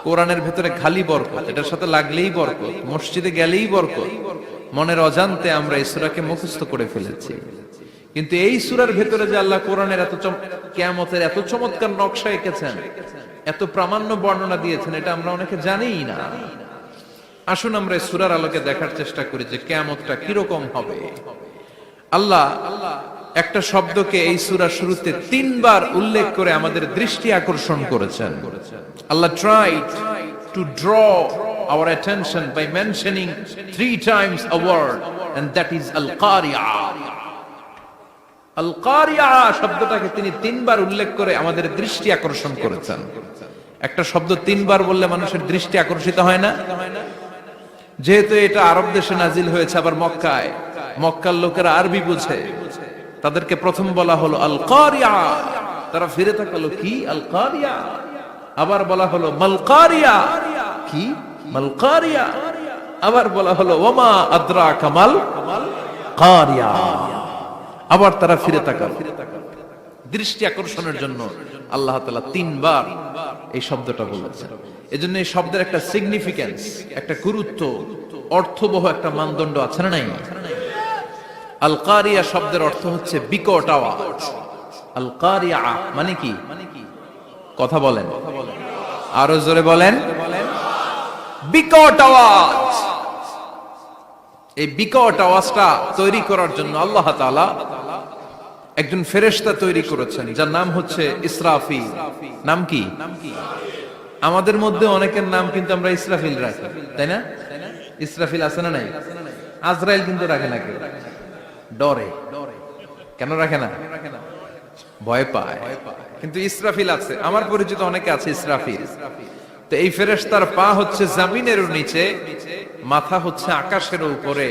কোরআনের ভেতরে খালি বরকত, এটার সাথে লাগলেই বরকত, মসজিদে গেলেই বরকত। মনের অজান্তে আমরা এই সূরাকে মুখস্থ করে ফেলেছি। কিন্তু এই সূরার ভেতরে যে আল্লাহ কোরআনের কিয়ামতের এত চমৎকার নকশা এঁকেছেন, এত প্রামাণ্য বর্ণনা দিয়েছেন, এটা আমরা অনেকে জানিই না। আসুন আমরা এই সূরার আলোকে দেখার চেষ্টা করি যে কিয়ামতটা কিরকম হবে। আল্লাহ একটা শব্দকে এই সূরার শুরুতে 3 বার উল্লেখ করে আমাদের দৃষ্টি আকর্ষণ করেছেন। আল্লাহ tried to draw our attention by mentioning 3 times a word, and that is al-qari'ah. al-qari'ah শব্দটাকে তিনি 3 বার উল্লেখ করে আমাদের দৃষ্টি আকর্ষণ করেছেন। একটা শব্দ 3 বার বললে মানুষের দৃষ্টি আকর্ষিত হয় না? যেহেতু এটা আরব দেশে নাজিল হয়েছে, আবার মক্কায়, মক্কার লোকেরা আরবি বুঝে, তাদেরকে প্রথম বলা হলো আল কারিয়া। তারা ফিরে তাকালো, কি আল কারিয়া? আবার বলা হলো মাল কারিয়া, কি মাল কারিয়া? আবার বলা হলো ওমা আদরাকা মাল কারিয়া। আবার তারা ফিরে তাকালো। দৃষ্টি আকর্ষণের জন্য আল্লাহ তাআলা 3 বার এই শব্দটা বলেছেন। এজন্য এই শব্দের একটা সিগনিফিকেন্স, একটা গুরুত্ব, অর্থবহ একটা মানদণ্ড আছে না নাই? আল কারিয়া শব্দের অর্থ হচ্ছে বিকট আওয়াজ। আল কারিয়া মানে কি? কথা বলেন, আরো জোরে বলেন। বিকট আওয়াজ। এই বিকট আওয়াজটা তৈরি করার জন্য আল্লাহ তাআলা একজন ফেরেশতা তৈরি করেছেন, যার নাম হচ্ছে ইসরাফিল। নাম কি? আমাদের মধ্যে অনেকের নাম কিন্তু আমরা ইসরাফিল রাখি, তাই না? ইসরাফিল আছে না নাই? আজরাইল কিন্তু রাখে না কেউ, ডরে। কেন রাখে না? ভয় পায়। কিন্তু ইসরাফিল আছে, আমার পরিচিত অনেকে আছে ইসরাফিল। তো এই ফেরেশতার পা হচ্ছে জমিনের নিচে, মাথা হচ্ছে আকাশের উপরে।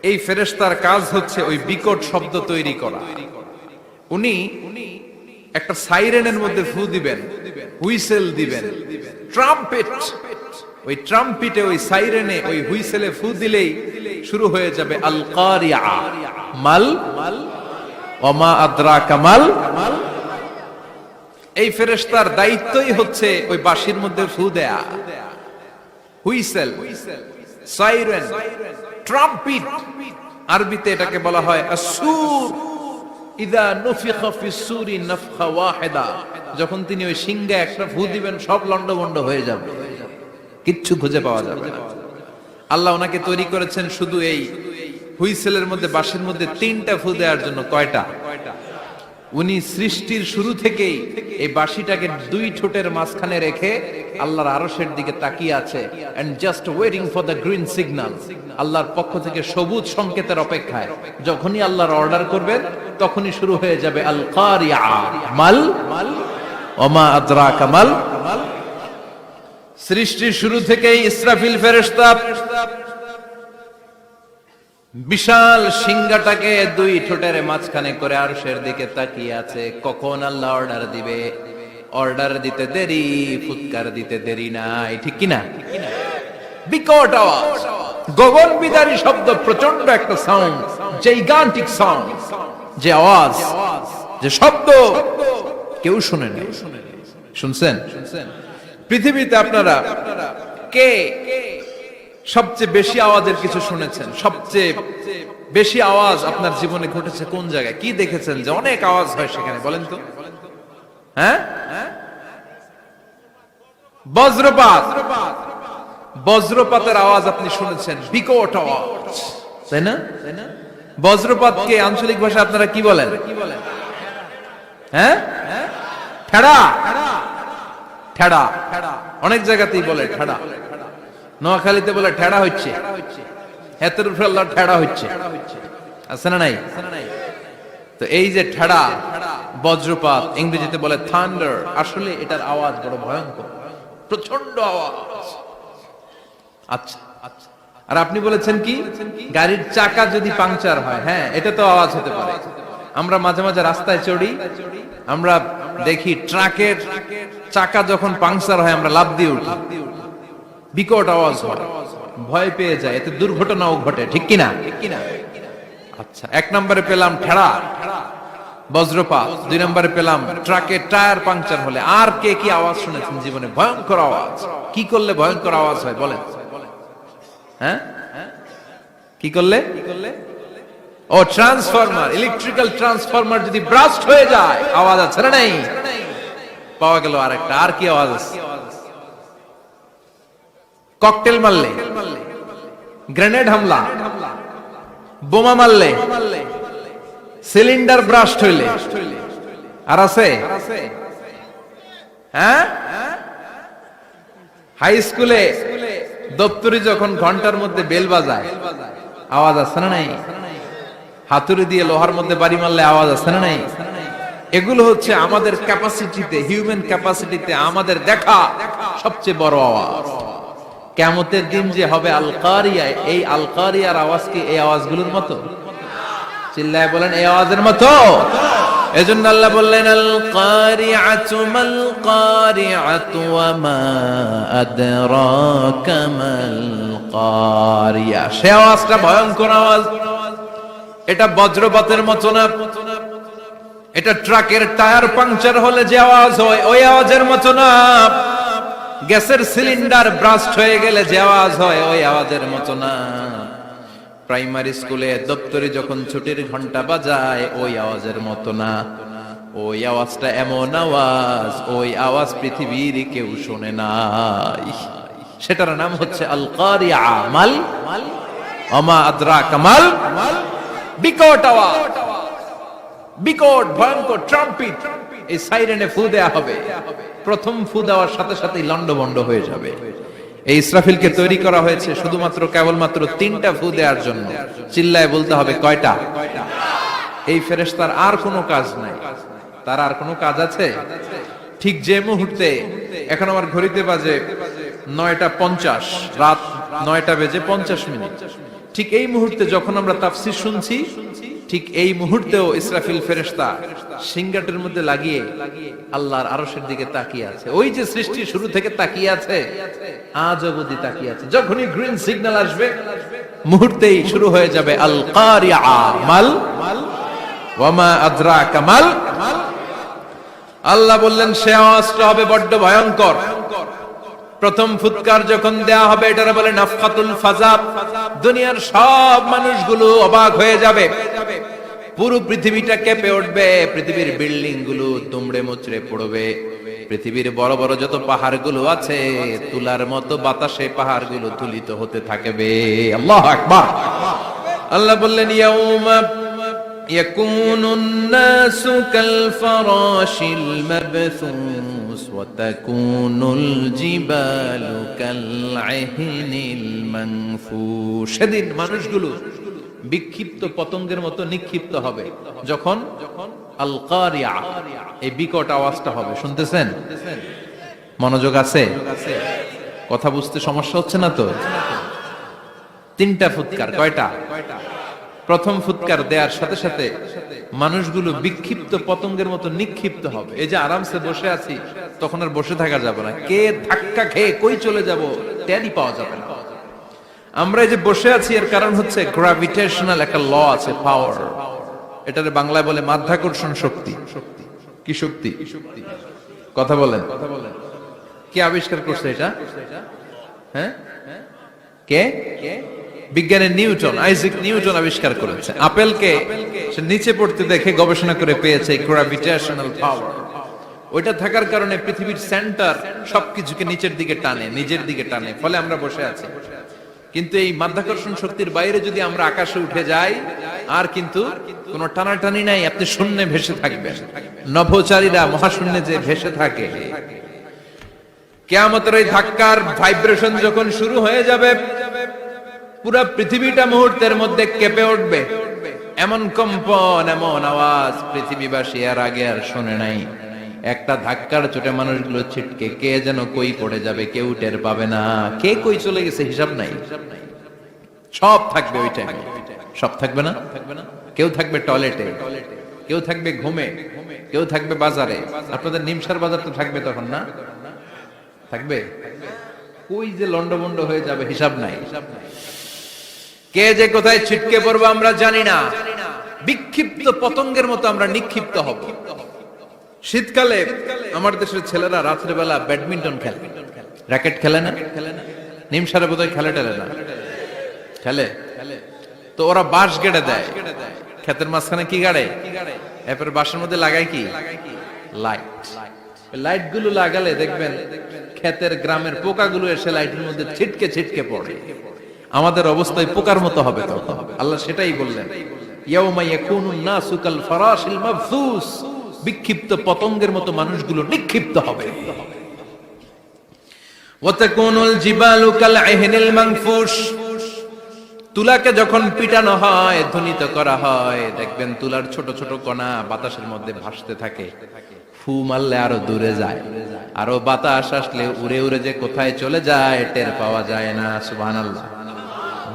এই ফেরেশতার কাজ হচ্ছে ওই বিকট শব্দ তৈরি করা। উনি একটা সাইরেনের মধ্যে ফু দিবেন, হুইসেল দিবেন, ট্রাম্পেট। ওই ট্রাম্পিটে, ওই সাইরেনে, ওই হুইসেলে ফু দিলেই শুরু হয়ে যাবে আল কারিয়া। মাল ওমা আদরাকা মাল। এই ফেরেশতার দায়িত্বই হচ্ছে ওই বাঁশির মধ্যে ফু দেয়া। হুইসেল, সাইরেন, ট্রাম্পিট, আরবিতে এটাকে বলা হয় আসুর। ইদা নুফিখা ফিস সূরি নাফখা ওয়াহিদা। যখন তিনি ওই সিংহে একটা ফু দিবেন, সব লন্ডভন্ড হয়ে যাবে, কিচ্ছু খুঁজে পাওয়া যাবে না। আল্লাহ ওনাকে তৈরি করেছেন শুধু এই হুইসেলের মধ্যে, বাঁশির মধ্যে 3টা ফু দেওয়ার জন্য। কয়টা? উনি সৃষ্টির শুরু থেকেই এই বাঁশিটাকে 2 ঠোঁটের মাঝখানে রেখে আল্লাহর আরশের দিকে তাকিয়ে আছে, and just waiting for the green signal. আল্লাহর পক্ষ থেকে সবুজ সংকেতের অপেক্ষায়। যখনই আল্লাহর অর্ডার করবেন, তখনই শুরু হয়ে যাবে আল কারিয়া। মাল ওমা আদরাকা মাল। সৃষ্টির শুরু থেকেই ইসরাফিল ফেরেশতা বিশাল সিংহাটাকে 2 ঠোঁটের মাঝখানে করে আরশের দিকে তাকিয়ে আছে, কখন আল্লাহ অর্ডার দিবে। অর্ডার দিতে দেরি, ফুৎকার দিতে দেরি নাই, ঠিক কিনা? বিকট আওয়াজ, গগন বিদারী শব্দ, প্রচন্ড একটা সাউন্ড, জাইগান্টিক সাউন্ড। যে আওয়াজ, যে শব্দ কেউ শুনে নাই। শুনছেন? পৃথিবীতে আপনারা কে সবচেয়ে বেশি আওয়াজের কিছু শুনেছেন? সবচেয়ে বেশি আওয়াজ আপনার জীবনে ঘটেছে কোন জায়গায়? কি দেখেছেন যে অনেক আওয়াজ হয় সেখানে? বলেন তো। হ্যাঁ, বজ্রপাত। বজ্রপাতের আওয়াজ আপনি শুনেছেন, বিকট আওয়াজ, তাই না? বজ্রপাতকে আঞ্চলিক ভাষা আপনারা কি বলেন? হ্যাঁ, ঠেড়া। ঠেড়া অনেক জায়গাতেই বলে ঠেড়া। নোয়াখালীতে বলে ঠেড়া হচ্ছে, হেতের উপরে আল্লাহ ঠেড়া হচ্ছে, আছে না নাই? তো এই যে ঠেড়া, বজ্রপাত, ইংরেজিতে বলে থান্ডার, আসলে এটার আওয়াজ বড় ভয়ঙ্কর, প্রচন্ড আওয়াজ। আচ্ছা, আর আপনি বলেছেন কি, গাড়ির চাকা যদি পাংচার হয়, হ্যাঁ, এটা তো আওয়াজ হতে পারে। আমরা মাঝে মাঝে রাস্তায় চড়ি, আমরা দেখি ট্রাকের চাকা যখন পাংচার হয়, আমরা লাফ দিয়ে উঠি, বিকট আওয়াজ হয়, ভয় পেয়ে যায়, এতে দুর্ঘটনাও ঘটে, ঠিক কিনা? আচ্ছা, 1 নম্বরে পেলাম ঠেড়া। বজ্রপাত। 2 নম্বরে পেলাম ট্রাকের টায়ার পাংচার হলে। আর কে কি আওয়াজ শুনেছেন জীবনে? ভয়ঙ্কর আওয়াজ। কি করলে ভয়ঙ্কর আওয়াজ হয় বলেন? হ্যাঁ, কি করলে? ও ট্রান্সফরমার, ইলেকট্রিক্যাল ট্রান্সফরমার যদি ব্রাস্ট হয়ে যায় আওয়াজ আছে না নাই? পাওয়া গেল আরেকটা। আর কি আওয়াজ আছে? ককটেল মারলে, গ্রেনেড হামলা, বোমা মারলে, সিলিন্ডার ব্রাস্ট হইলে। আর আছে? হ্যাঁ, হাই স্কুলে দপ্তরি যখন ঘন্টার মধ্যে বেল বাজায় আওয়াজ আছে না নাই? হাতুড়ি দিয়ে লোহার মধ্যে বাড়ি মারলে আওয়াজ আছে না নাই? এগুলো হচ্ছে আমাদের ক্যাপাসিটিতে, হিউম্যান ক্যাপাসিটিতে আমাদের দেখা সবচেয়ে বড় আওয়াজ। কিয়ামতের দিন যে হবে আল কারিয়া, এই আল কারিয়ার আওয়াজ কি এই আওয়াজগুলোর মতো? চিল্লায় বলেন এই আওয়াজের মতো। এজন্য আল্লাহ বললেন আল কারিআতু মাল কারিআতু ওয়া মা আদরাকা মাল কারিয়া। সে আওয়াজটা ভয়ঙ্কর আওয়াজ। এটা বজ্রপাতের মতো না, এটা ট্রাকের টায়ার পাংচার হলে যে আওয়াজ হয় ওই আওয়াজের মতো না, গ্যাসের সিলিন্ডার ব্রাস্ট হয়ে গেলে যে আওয়াজ হয় ওই আওয়াজের মতো না, প্রাইমারি স্কুলে দপ্তরে যখন ছুটির ঘন্টা বাজায় ওই আওয়াজের মতো না। ওই আওয়াজটা এমন আওয়াজ, ওই আওয়াজ পৃথিবীর কেউ শোনে নাই। সেটার নাম হচ্ছে আল কারিআ মাল ওমা আদরাকা মাল। বিকট আওয়াজ, বিকট ভয়ঙ্কর ট্রাম্পিট। এই সাইরেনে ফু দেয়া হবে। প্রথম ফু দেওয়ার সাথে সাথেই লন্ডভন্ড হয়ে যাবে। এই ইসরাফিলকে তৈরি করা হয়েছে শুধুমাত্র কেবলমাত্র 3টা ফু দেওয়ার জন্য। চিল্লায় বলতে হবে কয়টা? এই ফেরেশতার আর কোনো কাজ নাই। তার আর কোনো কাজ আছে? ঠিক যে মুহূর্তে, এখন আমার ঘড়িতে বাজে 9:50, রাত 9:50, ঠিক এই মুহূর্তে যখন আমরা তাফসীর শুনছি, ঠিক এই মুহূর্তেও ইসরাফিল ফেরেশতা সিংহাটের মধ্যে লাগিয়ে আল্লাহর আরশের দিকে তাকিয়ে আছে। ওই যে সৃষ্টি শুরু থেকে তাকিয়ে আছে, আজ অবধি তাকিয়ে আছে। যখনই গ্রিন সিগন্যাল আসবে মুহূর্তেই শুরু হয়ে যাবে আল কারিআ মাল ওয়া মা আদরাকা মাল। আল্লাহ বললেন সে আওয়াজটা হবে বড্ড ভয়ঙ্কর। প্রথম ফুৎকার যখন দেয়া হবে এটারে বলে নাফখাতুল ফাজা। দুনিয়ার সব মানুষগুলো অবাক হয়ে যাবে, পুরো পৃথিবীটা কেঁপে উঠবে, পৃথিবীর বিল্ডিং গুলো দুমড়ে মুচড়ে পড়বে, পৃথিবীর বড় বড় যত পাহাড়গুলো আছে তুলার মতো বাতাসে পাহাড়গুলো তুলিত হতে থাকবে। আল্লাহু আকবার। আল্লাহ বললেন ইয়াউমা ইয়াকুনুন নাসু কাল ফারাশিল মাবথুস ওয়া তাকুনুল জিবালু কাল আহিনিল মানফুশ। সেদিন মানুষগুলো বিক্ষিপ্ত পতঙ্গের মতো নিক্ষিপ্ত হবে যখন আল কারিআ, এই বিকট আওয়াজটা হবে। শুনতেছেন? মনোযোগ আছে? কথা বুঝতে সমস্যা হচ্ছে না তো? 3টা ফুৎকার। কয়টা? প্রথম ফুৎকার দেওয়ার সাথে সাথে মানুষগুলো বিক্ষিপ্ত পতঙ্গের মতো নিক্ষিপ্ত হবে। এই যে আরামসে বসে আছি, তখন আর বসে থাকা যাবে না। কে ধাক্কা খেয়ে কই চলে যাব টেরই পাওয়া যাবে না। আমরা এই যে বসে আছি এর কারণ হচ্ছে গ্র্যাভিটেশনাল একটা ল আছে, পাওয়ার। এটারে বাংলায় বলে মাধ্যাকর্ষণ শক্তি। কি শক্তি? কথা বলেন। কে আবিষ্কার করছে এটা? হ্যাঁ, কে? বিজ্ঞানের নিউটন, আইজাক নিউটন আবিষ্কার করেছে। আপেলকে সে নিচে পড়তে দেখে গবেষণা করে পেয়েছে গ্র্যাভিটেশনাল পাওয়ার। ওইটা থাকার কারণে পৃথিবীর সেন্টার সবকিছুকে নিচের দিকে টানে, নিজের দিকে টানে, ফলে আমরা বসে আছি। কিন্তু এই মাধ্যাকর্ষণ শক্তির বাইরে যদি আমরা আকাশে উঠে যাই, আর কিন্তু কোনো টানাটানি নাই, আপনি শূন্যে ভেসে থাকবেন। নভোচারীরা মহাশূন্যে যে ভেসে থাকে, কিয়ামতের এই ধাক্কার ভাইব্রেশন যখন শুরু হয়ে যাবে, পুরো পৃথিবীটা মুহূর্তের মধ্যে কেঁপে উঠবে। এমন কম্পন, এমন আওয়াজ পৃথিবীবাসী আর আগে আর শোনে নাই। একটা ধাক্কার চোটে মানুষগুলো ছিটকে কে যেন কই পড়ে যাবে, কেউ টের পাবে না। কে কই চলে গেছে হিসাব নাই। সব থাকবে ওই টাইমে। সব থাকবে না? কেউ থাকবে টয়লেটে, কেউ থাকবে ঘুমে, কেউ থাকবে বাজারে। আপনাদের নিমসার বাজার তো থাকবে তখন, না থাকবে? কই যে লন্ডভন্ড হয়ে যাবে হিসাব নাই। কে যে কোথায় ছিটকে পড়বো আমরা জানি না। বিক্ষিপ্ত পতঙ্গের মতো আমরা নিক্ষিপ্ত হব। শীতকালে আমার দেশের ছেলেরা রাত্রে বেলা ব্যাডমিন্টন খেলে, র্যাকেট খেলে না, নিমসারে বোধহয় খেলে টেলে না, খেলে। তো ওরা বাঁশ গেড়ে দেয়, ক্ষেতের মাঝখানে কি গাড়ে, এরপর বাঁশের মধ্যে লাগায় কি, লাইট। লাইট গুলো লাগালে দেখবেন ক্ষেতের গ্রামের পোকাগুলো এসে লাইটের মধ্যে ছিটকে ছিটকে পড়ে। আমাদের অবস্থায় পোকার মতো হবে তখন। আল্লাহ সেটাই বললেন, ইয়াউমা ইয়াকুনুন নাসু কাল ফারাশিল মাবথুস, বিক্ষিপ্ত পতঙ্গের মতো মানুষগুলো নিক্ষিপ্ত হবে। ওয়া তাকুনুল জিবালু কাল ইহনিল মানফুশ, তুলাকে যখন পিটানো হয়, ধ্বনিত করা হয়, দেখবেন তুলার ছোট ছোট কণা বাতাসের মধ্যে ভাসতে থাকে। ফু মারলে আরো দূরে যায়, আরো বাতাস আসলে উড়ে উড়ে যে কোথায় চলে যায় টের পাওয়া যায় না। সুবহানাল্লাহ।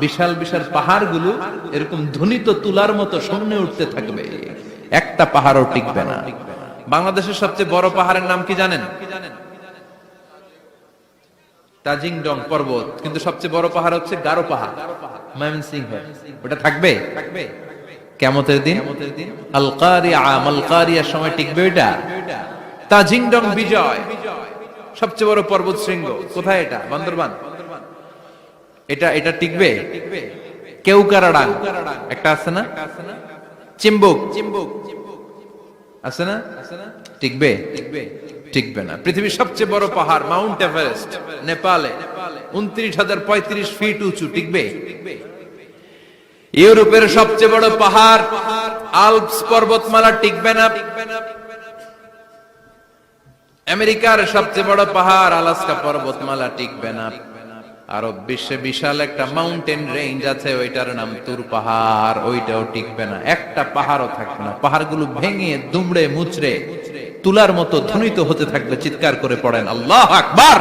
বিশাল বিশাল পাহাড়গুলো এরকম ধ্বনিত তুলার মতো সামনে উঠতে থাকবে, একটা পাহাড়ও টিকবে না। বাংলাদেশের সবচেয়ে বড় পাহাড়ের নাম কি জানেন? তাজিংডং পর্বত। কিন্তু সবচেয়ে বড় পাহাড় হচ্ছে গারো পাহাড়, ময়মনসিংহ। ওটা থাকবে কিয়ামতের দিন, আল কারিয়া, মাল কারিয়ার সময় টিকবে ওটা। তাজিংডং বিজয়, সবচেয়ে বড় পর্বত শৃঙ্গ। কোথায় এটা? বান্দরবান। এটা টিকবে? কেউকারাডাং একটা আছে না, চিম্বুক আছে না, টিকবে? টিকবে না। পৃথিবীর সবচেয়ে বড় পাহাড় মাউন্ট এভারেস্ট নেপালে 29,035 ফিট উঁচু, টিকবে? ইউরোপের সবচেয়ে বড় পাহাড় আল্পস পর্বতমালা টিকবে না। আমেরিকার সবচেয়ে বড় পাহাড় আলাস্কা পর্বতমালা টিকবে না। আরব বিশ্বে বিশাল একটা মাউন্টেন রেঞ্জ আছে, ওইটার নাম তুর পাহাড়, ওইটাও টিকবে না। একটা পাহাড়ও থাকবে না। পাহাড়গুলো ভেঙে দুমড়ে মুচড়ে তুলার মতো ধ্বনিত হতে থাকবে। চিৎকার করে পড়েন আল্লাহু আকবার।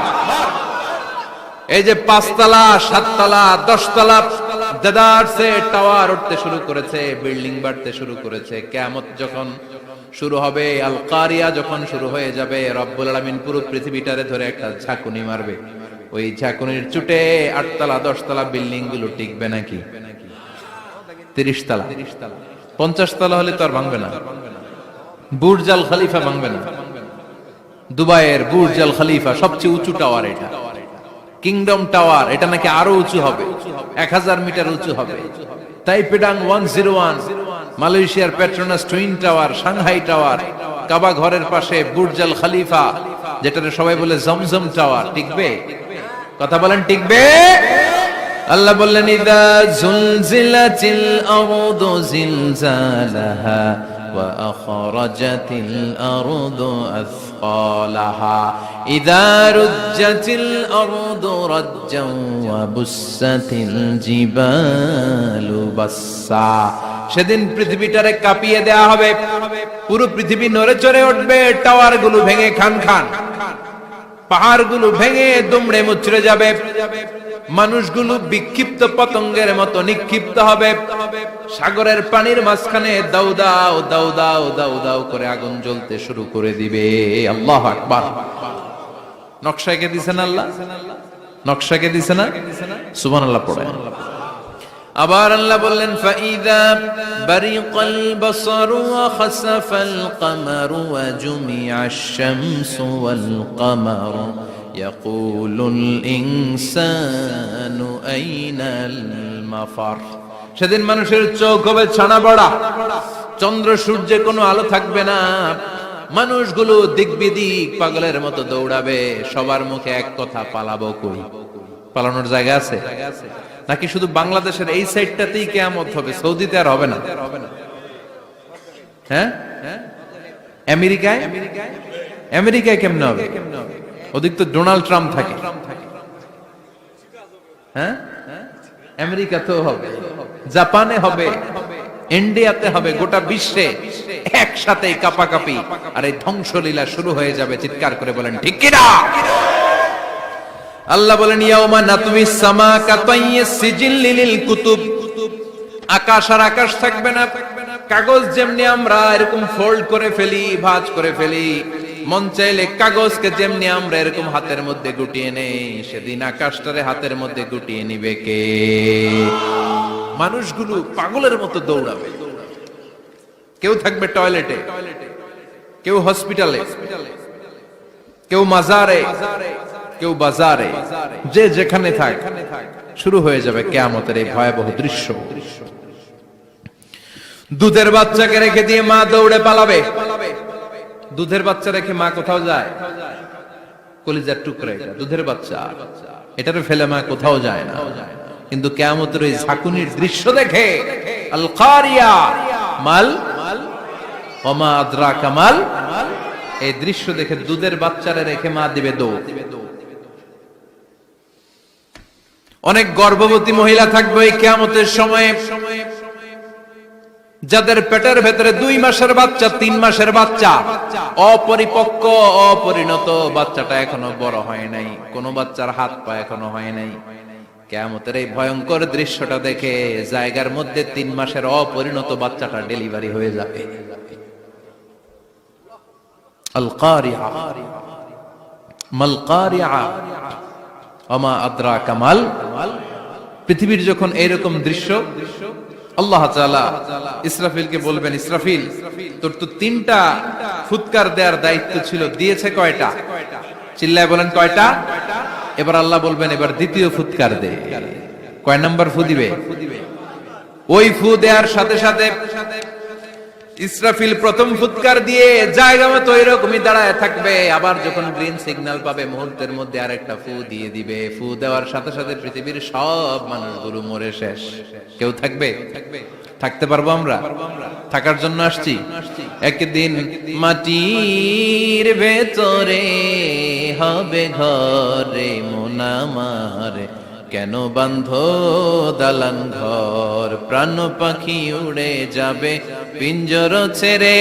এই যে 5 তলা 7 তলা 10 তলা দেদারসে টাওয়ার উঠতে শুরু করেছে, বিল্ডিং বাড়তে শুরু করেছে। কিয়ামত যখন শুরু হবে, আল কারিয়া যখন শুরু হয়ে যাবে, রব্বুল আলামিন পুরো পৃথিবীটারে ধরে একটা ঝাঁকুনি মারবে। ওই ঝাঁকুনির চুটে 8 তলা 10 তলা বিল্ডিং গুলো টিকবে নাকি? 30 তলা 50 তলা হলে তো আর ভাঙবে না। বুর্জ আল খলিফা ভাঙবে না। দুবাইয়ের বুর্জ আল খলিফা সবচেয়ে উঁচু টাওয়ার এটা। কিংডম টাওয়ার, এটা নাকি আরো উঁচু হবে, 1000 মিটার উঁচু হবে। তাইপেডাং 101, মালয়েশিয়ার Petronas twin tower, Shanghai tower, কাবা ঘরের পাশে বুর্জ আল খলিফা, যেটারে সবাই বলে জমজম টাওয়ার, টিকবে? কথা বলেন, টিকবে? আল্লাহ বললেন, ইদা জুলজিলাতিল আরদু জিলজালাহা ওয়া আখরাজাতিল আরদু আথকালাহা ইদা রুজ্জাতিল আরদু রাজ্জান ওয়া বুসাতিল জিবালু বাসসা। সেদিন পৃথিবীটারে কাঁপিয়ে দেয়া হবে, পুরো পৃথিবী নড়ে চড়ে উঠবে, টাওয়ার গুলো ভেঙে খান খান, পাহাড়গুলো ভেঙে দুমড়ে মুচড়ে যাবে, মানুষগুলো বিক্ষিপ্ত পতঙ্গের মতো নিক্ষিপ্ত হবে। সাগরের পানির মাঝখানে দাউ দাউ দাউ দাউ দাউ দাউ করে আগুন জ্বলতে শুরু করে দিবে। আল্লাহু আকবার। নকশা এঁকে দিছেন আল্লাহ, নকশা এঁকে দিছেন না? সুবহানাল্লাহ পড়ে। আবার আল্লাহ বললেন, ফাইদা বারিকাল বাসারু ওয়া খাসাফাল কামারু ওয়া জুমিআশ শামসু ওয়াল কামারু ইয়াকুলুল ইনসানু আইনাল মাফার। সেদিন মানুষের চোখ হবে ছানা বড়া, চন্দ্র সূর্যে কোনো আলো থাকবে না, মানুষগুলো দিক বিদিক পাগলের মতো দৌড়াবে, সবার মুখে এক কথা, পালাবো কই? পালানোর জায়গা আছে নাকি শুধু বাংলাদেশের এই সাইডটাতেই কিয়ামত হবে? সৌদিতে আর হবে না? হ্যাঁ, আমেরিকায় কেমনে হবে? ওদিক তো ডোনাল্ড ট্রাম্প থাকে। হ্যাঁ, আমেরিকাতেও হবে, জাপানে হবে, ইন্ডিয়াতে হবে, গোটা বিশ্বে একসাথে কাপাকাপি আর এই ধ্বংসলীলা শুরু হয়ে যাবে। চিৎকার করে বলেন ঠিক কিনা? আল্লাহ বলেন, ইয়াউমা নাতমিস সামা কাতাইয়িস সিজিল লিল কুতুব। আকাশ আর আকাশ থাকবে না। কাগজ যেমনি আমরা এরকম ফোল্ড করে ফেলি, ভাঁজ করে ফেলি, মন চাইলে কাগজকে যেমনি আমরা এরকম হাতের মধ্যে গুটিয়ে নেই, সেদিন আকাশটারে হাতের মধ্যে গুটিয়ে নিবে কে? মানুষগুলো পাগলের মতো দৌড়াবে। কেউ থাকবে টয়লেটে, কেউ হসপিটালে, কেউ মাজারে, কেউ বাজারে, যে যেখানে থাক শুরু হয়ে যাবে কিয়ামতের এই ভয়াবহ দৃশ্য। দুধের বাচ্চাকে রেখে দিয়ে মা দৌড়ে পালাবে। দুধের বাচ্চা রেখে মা কোথাও যায়? কলিজার টুকরা এটা, দুধের বাচ্চা, এটারে ফেলে মা কোথাও যায় না। কিন্তু কিয়ামতের ওই ঝাঁকুনির দৃশ্য দেখে, আল কারিয়া মাল ওমা আদরাকা মাল, এই দৃশ্য দেখে দুধের বাচ্চারে রেখে মা দিবে দৌড়। অনেক গর্ভবতী মহিলা থাকবে এই কিয়ামতের সময়ে, যাদের পেটের ভেতরে 2 মাসের বাচ্চা, 3 মাসের বাচ্চা, অপরিপক্ক অপরিণত, বাচ্চাটা এখনো বড় হয় নাই, কোন বাচ্চার হাত পা এখনো হয় নাই। কিয়ামতের এই ভয়ঙ্কর দৃশ্যটা দেখে জায়গার মধ্যে 3 মাসের অপরিণত বাচ্চাটা ডেলিভারি হয়ে যাবে। আল কারিয়া মাল কারিয়া ওমা আদরাকা মাল। পৃথিবীর যখন এরকম দৃশ্য, আল্লাহ তাআলা ইসরাফিলকে বলবেন, ইসরাফিল তোর তো 3টা ফুৎকার দেওয়ার দায়িত্ব ছিল, দিয়েছে কয়টা? চিল্লায় বলেন কয়টা? এবার আল্লাহ বলবেন এবার দ্বিতীয় ফুৎকার দে। কয় নাম্বার ফু দিবে? ওই ফু দেওয়ার সাথে সাথে ইসরাফিল প্রথম ফুৎকার দিয়ে জায়গা মতো এরকমই দাঁড়ায় থাকবে, আবার যখন গ্রিন সিগন্যাল পাবে মুহূর্তের মধ্যে আরেকটা ফু দিয়ে দিবে। ফু দেওয়ার সাথে সাথে পৃথিবীর সব মানুষগুলো মরে শেষ। কেউ থাকবে? থাকতে পারবো আমরা? থাকার জন্য আসছি। একদিন মাটির ভেতরে হবে ঘরে মন আমার, কেন বাঁধো দালান ঘর, প্রাণ পাখি উড়ে যাবে পিঞ্জর ছেড়ে।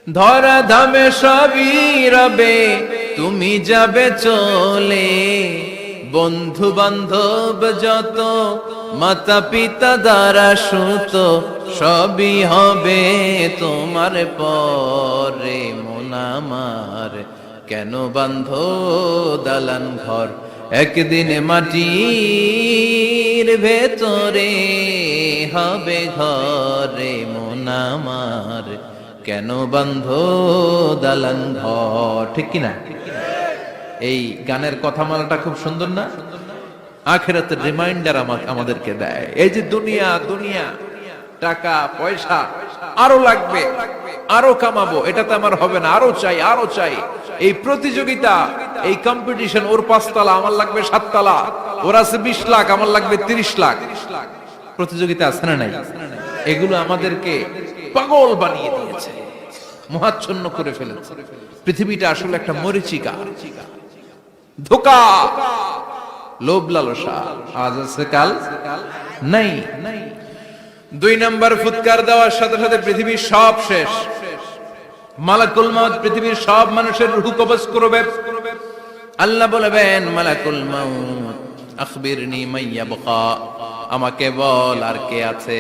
ধরা ধামে সবই রবে, তুমি যাবে চলে, বন্ধু বান্ধব যত, মাতা পিতা দ্বারা সুত, সবই হবে তোমার পরে মন আমার, কেন বাঁধো দালান ঘর। একদিন মাটির ভেতরে হবে ঘরে মন আমার, কেন বাঁধো দালান ঘর। ঠিক কিনা? এই গানের কথামালাটা খুব সুন্দর না? আখিরাতের রিমাইন্ডার আমাদেরকে দেয়। এই যে দুনিয়া দুনিয়া, টাকা পয়সা আরো লাগবে, আরো কামাবো, এটাতে আমার হবে না, আরো চাই আরো চাই। এই প্রতিযোগিতা, এই কম্পিটিশন, ওর 5 তলা আমার লাগবে 7 তলা, ওর আছে 20 লাখ আমার লাগবে 30 লাখ। প্রতিযোগিতা আছে না নাই? এগুলো আমাদেরকে পাগল বানিয়ে দিয়েছে, মোহাচ্ছন্ন করে ফেলেছে। পৃথিবীটা আসলে একটা মরীচিকা, ধোঁকা, লোভ লালসা, আজ আছে কাল নাই। 2 নাম্বার ফুৎকার দেওয়ার সাথে সাথে পৃথিবীর সব শেষ। মালাকুল মউত পৃথিবীর সব মানুষের রূহ কবজ করবে। আল্লাহ বলবেন, মালাকুল মউত আখবিরনি মাইয়াবকা, আমাকে বল আর কে আছে।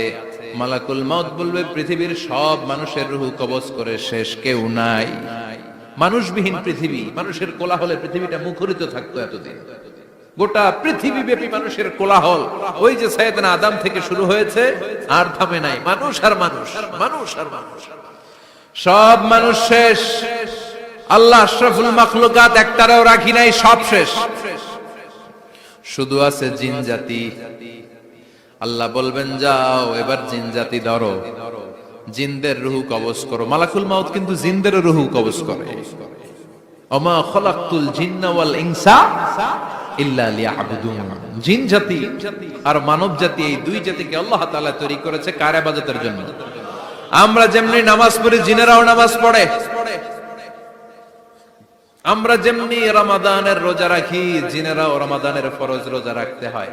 মালাকুল মউত বলবে, পৃথিবীর সব মানুষের রূহ কবজ করে শেষ, কেউ নাই। মানুষবিহীন পৃথিবী, মানুষের কোলাহলে পৃথিবীটা মুখরিত থাকতো এতদিন। গোটা পৃথিবী ব্যাপী মানুষের কোলাহল, ওই যে সাইয়েদনা আদম থেকে শুরু হয়েছে, আর থামে নাই। মানুষ আর মানুষ, মানুষ আর মানুষ, সব মানুষ শেষ। আল্লাহ আশরাফুল মাখলুকাত একটারও রাখি নাই, সব শেষ। শুধু আছে জিন জাতি। আল্লাহ বলবেন, যাও এবার জিন জাতি ধরো, জিনদের রূহ কবজ করো। মালাকুল মউত কিন্তু জিনদের রূহ কবজ করে। ওমা খলাকতুল জিন্না ওয়াল ইনসা ইল্লা লিয়াবুদুন। জিন জাতি আর মানব জাতি, এই 2 জাতিকে আল্লাহ তাআলা তৈরি করেছে কার ইবাদতের জন্য। আমরা যেমনি নামাজ পড়ি, জিনেরাও নামাজ পড়ে। আমরা যেমনি রমাদানের রোজা রাখি, জিনেরাও রমাদানের ফরজ রোজা রাখতে হয়।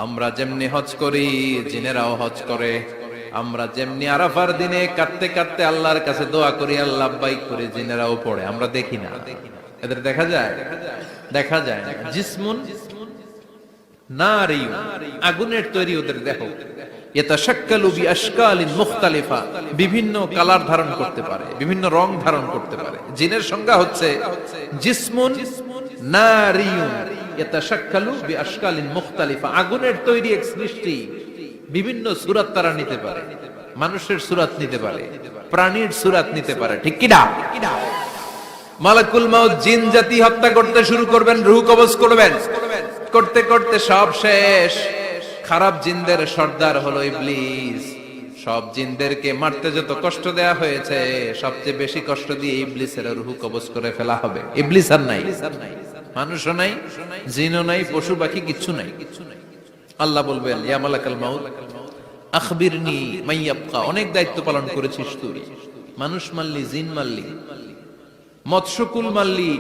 আমরা যেমনি হজ করি, জিনেরাও হজ করে। আমরা যেমনি আরাফার দিনে কাঁদতে কাঁদতে আল্লাহর কাছে দোয়া করি, আল্লাহ লাব্বাইক করে, জিনেরাও পড়ে। আমরা দেখি না, এদের দেখা যায়? দেখা যায় না। জিসমুন নারিয়ুন, আগুনের তৈরি ওদের দেহ। ইয়াতাশাক্কালু বিআশকালিন মুখতালিফা, বিভিন্ন কালার ধারণ করতে পারে, বিভিন্ন রং ধারণ করতে পারে। জিনের সংজ্ঞা হচ্ছে জিসমুন নারিয়ুন, ইয়াতাশাক্কালু বিআশকালিন মুখতালিফা, আগুনের তৈরি এক সৃষ্টি, বিভিন্ন সূরত তারা নিতে পারে, মানুষের সূরত নিতে পারে, প্রাণীর সূরত নিতে পারে, ঠিক কি না? মালাকুল মাউত জিন জাতি হত্যা করতে শুরু করবেন, রূহ কবজ করবেন, করতে করতে সব শেষ। খারাপ জিনদের সর্দার হলো ইবলিস। সব জিনদেরকে মারতে যত কষ্ট দেয়া হয়েছে, সবচেয়ে বেশি কষ্ট দিয়ে ইবলিসের রূহ কবজ করে ফেলা হবে। ইবলিস আর নাই, মানুষও নাই, জিনও নাই, পশু পাখি কিচ্ছু নাই। আল্লাহ বলবেন, ইয়া মালাকাল মাউত আখবিরনি মাইয়াবকা, অনেক দায়িত্ব পালন করেছিস তুই, মানুষ মারলি, জিন মারলি, মৎস্যকুল মারলি,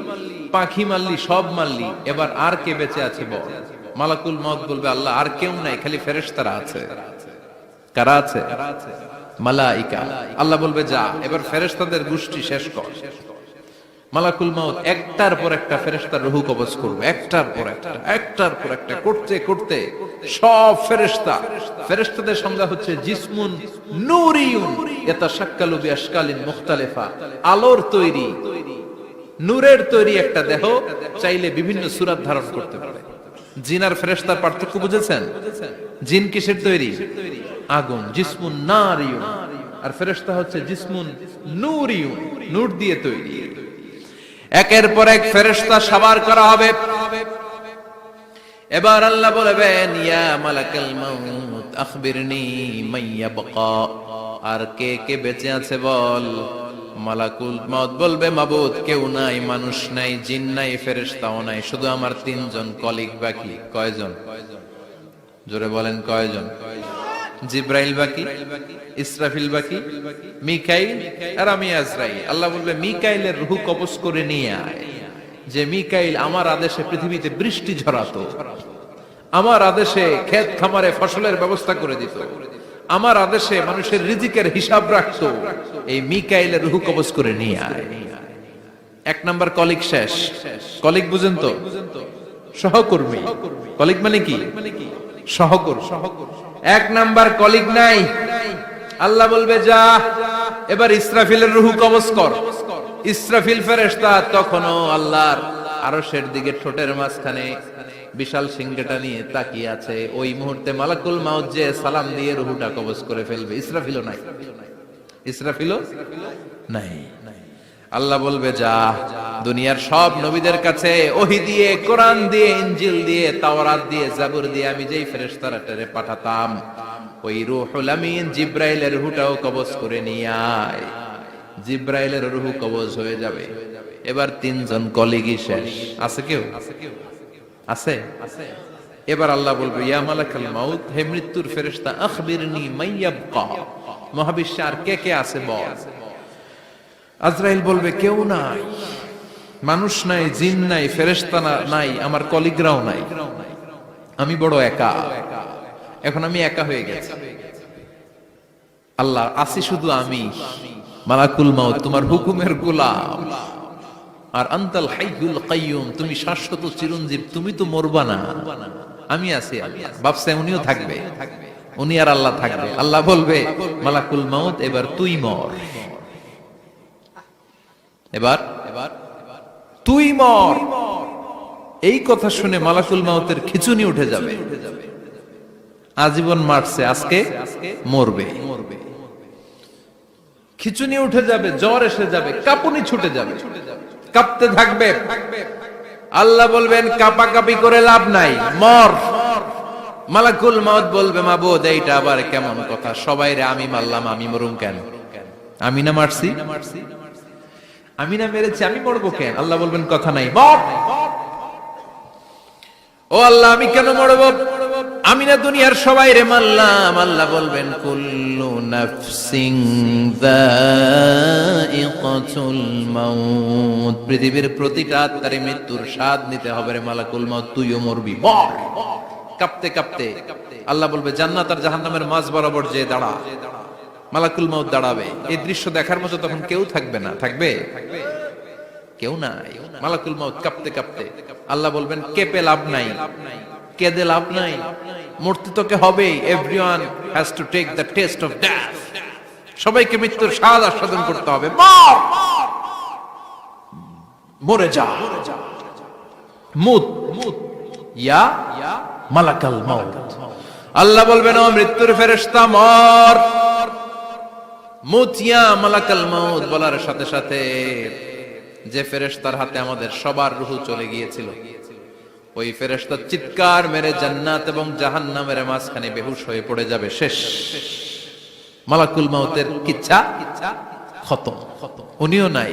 পাখি মারলি, সব মারলি, এবার আর কে বেঁচে আছে বল। মালাকুল মউত বলবে, আল্লাহ আর কেউ নাই, খালি ফেরেশতারা আছে। কারা আছে? মালাইকা। আল্লাহ বলবে, যা এবার ফেরেশতাদের গোষ্ঠী শেষ কর। মালাকুল মউত একটার পর একটা ফেরেশতার রূহ কবজ করবে, একটার পর একটা, একটার পর একটা, করতে করতে সব ফেরেশতাদের সংজ্ঞা হচ্ছে জিসমুন নূরিয়ুন ইয়াতাশাক্কালু বিআশকালিন মুখতালিফা, আলোর তৈরি, নূরের তৈরি একটা দেহ, চাইলে বিভিন্ন সূরত ধারণ করতে পারে। জিন আর ফেরেশতার পার্থক্য বুঝেছেন? জিন কিসের তৈরি? আগুন, জিসমুন নারিয়ুন, আর ফেরেশতা হচ্ছে জিসমুন নূরিয়ুন, নূর দিয়ে তৈরি। একের পর এক ফেরেশতা সবার করা হবে। এবার আল্লাহ বলবেন, ইয়া মালাকাল মাউত আখবিরনি মাইয়াবকা, আর কে কে বেঁচে আছে বল। মালাকুল মউত বলবে, মাবুদ কেউ নাই, মানুষ নাই, জিন নাই, ফেরেশতাও নাই, শুধু আমার তিনজন কলিগ বাকি। কয়জন? জোরে বলেন, কয়জন? জিব্রাইল বাকি, ইসরাফিল বাকি, মিকাইল আর আমি আজরাইল। আল্লাহ বলবে, মিকাইলের রূহ কবজ করে নিয়ে আয়। যে মিকাইল আমার আদেশে পৃথিবীতে বৃষ্টি ঝরাতো, আমার আদেশে ক্ষেত খামারে ফসলের ব্যবস্থা করে দিত, আমার আদেশে মানুষের রিজিকের হিসাব রাখতো, এই মিকাইলের রূহ কবজ করে নিয়ে আয়। এক নাম্বার কলিগ শেষ। কলিগ বুঝেন তো? সহকর্মী। কলিগ মানে কি? সহকর্মী। এক নাম্বার কলিগ নাই। আল্লাহ বলবে, যা এবার ইসরাফিলের রূহ কবজ কর। ইসরাফিল ফেরেশতা তখনও আল্লাহর আরশের দিকে ঠোঁটের মাঝখানে বিশাল সিংহটা নিয়ে তাকিয়ে আছে। ওই মুহূর্তে মালাকুল মাউত যে সালাম দিয়ে রূহটা কবজ করে ফেলবে। ইসরাফিলও নাই, ইসরাফিলও নাই। আল্লাহ বলবে, যা দুনিয়ার সব নবীদের কাছে ওহী দিয়ে, কোরআন দিয়ে, ইনজিল দিয়ে, তাওরাত দিয়ে, জাবুর দিয়ে আমি যেই ফেরেশতারা পাঠাতাম, ওই রূহুল আমিন জিব্রাইলের রূহটাও কবজ করে নিয়ে আয়। জিব্রাইলের রূহ কবজ হয়ে যাবে। এবার তিনজন কলিগই শেষ। আছে কেউ? আছে? এবার আল্লাহ বলবে, ইয়া মালাকাল মাউত, হে মৃত্যুর ফেরেশতা, আখবিরনি মাইয়াবকা, মহাবিশ্বে আর কে কে আছে বল। আজরাইল বলবে, কেউ নাই, মানুষ নাই, জিন নাই, ফেরেশতা নাই, আমার কলিগরাও নাই, আমি বড় একা, এখন আমি একা হয়ে গেছি। আল্লাহ, আছি শুধু আমি। মালাকুল মাউত, তোমার হুকুমের গোলাম, আর আনতাল হাইয়ুল কাইয়ুম, তুমি শাশ্বত চিরঞ্জীব, তুমি তো মরবা না, আমি আছি। ভাবছে উনিও থাকবে, উনি আর আল্লাহ থাকবে। আল্লাহ বলবে, মালাকুল মাউত এবার তুই মর, এবার তুই মর। এই কথা শুনে মালাকুল মাউতের খিচুনি উঠে যাবে। আজীবন মারছে, আজকে মরবে। খিচুনি উঠে যাবে, জ্বর এসে যাবে, কাঁপুনি ছুটে যাবে, কাঁপতে থাকবে। আল্লাহ বলবেন, কাঁপাকাঁপি করে লাভ নাই, মর। মালাকুল মাউত বলবে, মাবুদ এইটা আবার কেমন কথা, সবাই রে আমি মারলাম, আমি মরুম কেন? আমি না মারছি, আমি না মেরেছি, আমি মরবো কেন? আল্লাহ বলবেন, কথা নাই, মর। ও আল্লাহ, আমি কেন মরবো? আমি না দুনিয়ার সবাই রে মারলাম। আল্লাহ বলবেন, কুল্লু নাফসিন যায়িকাতুল মাউত, পৃথিবীর প্রতিটা আত্মার মৃত্যুর স্বাদ নিতে হবে রে মালাকুল মাউত, তুইও মরবি, মর। কাঁপতে কাঁপতে আল্লাহ বলবে, জান্নাত আর জাহান্নামের মাঝ বরাবর যে দাঁড়া। মালাকুল মাউত দাঁড়াবে। এই দৃশ্য দেখার মতো তখন কেউ থাকবে না। থাকবে? কেউ নাই। মালাকুল মাউত কাঁপতে কাঁপতে আল্লাহ বলবেন, কেঁপে লাভ নাই, কেঁদে লাভ নাই, মরতে তোকে হবেই। Everyone has to take the test of death, সবাইকে মৃত্যুর স্বাদ আস্বাদন করতে হবে। মর, মরে যা, মুত। ইয়া মালাকাল মাউত। আল্লাহ বলবেন, ও মৃত্যুর ফেরেশতা মর। মুত ইয়া মালাকাল মাউত বলার সাথে সাথে যে ফেরেশতার হাতে আমাদের সবার রূহ চলে গিয়েছিল, ওই ফেরেশতা চিৎকার মেরে জান্নাত এবং জাহান্নামের মাঝখানে বেহুশ হয়ে পড়ে যাবে। শেষ, মালাকুল মাউতের কিচ্ছা খতম, উনিও নাই।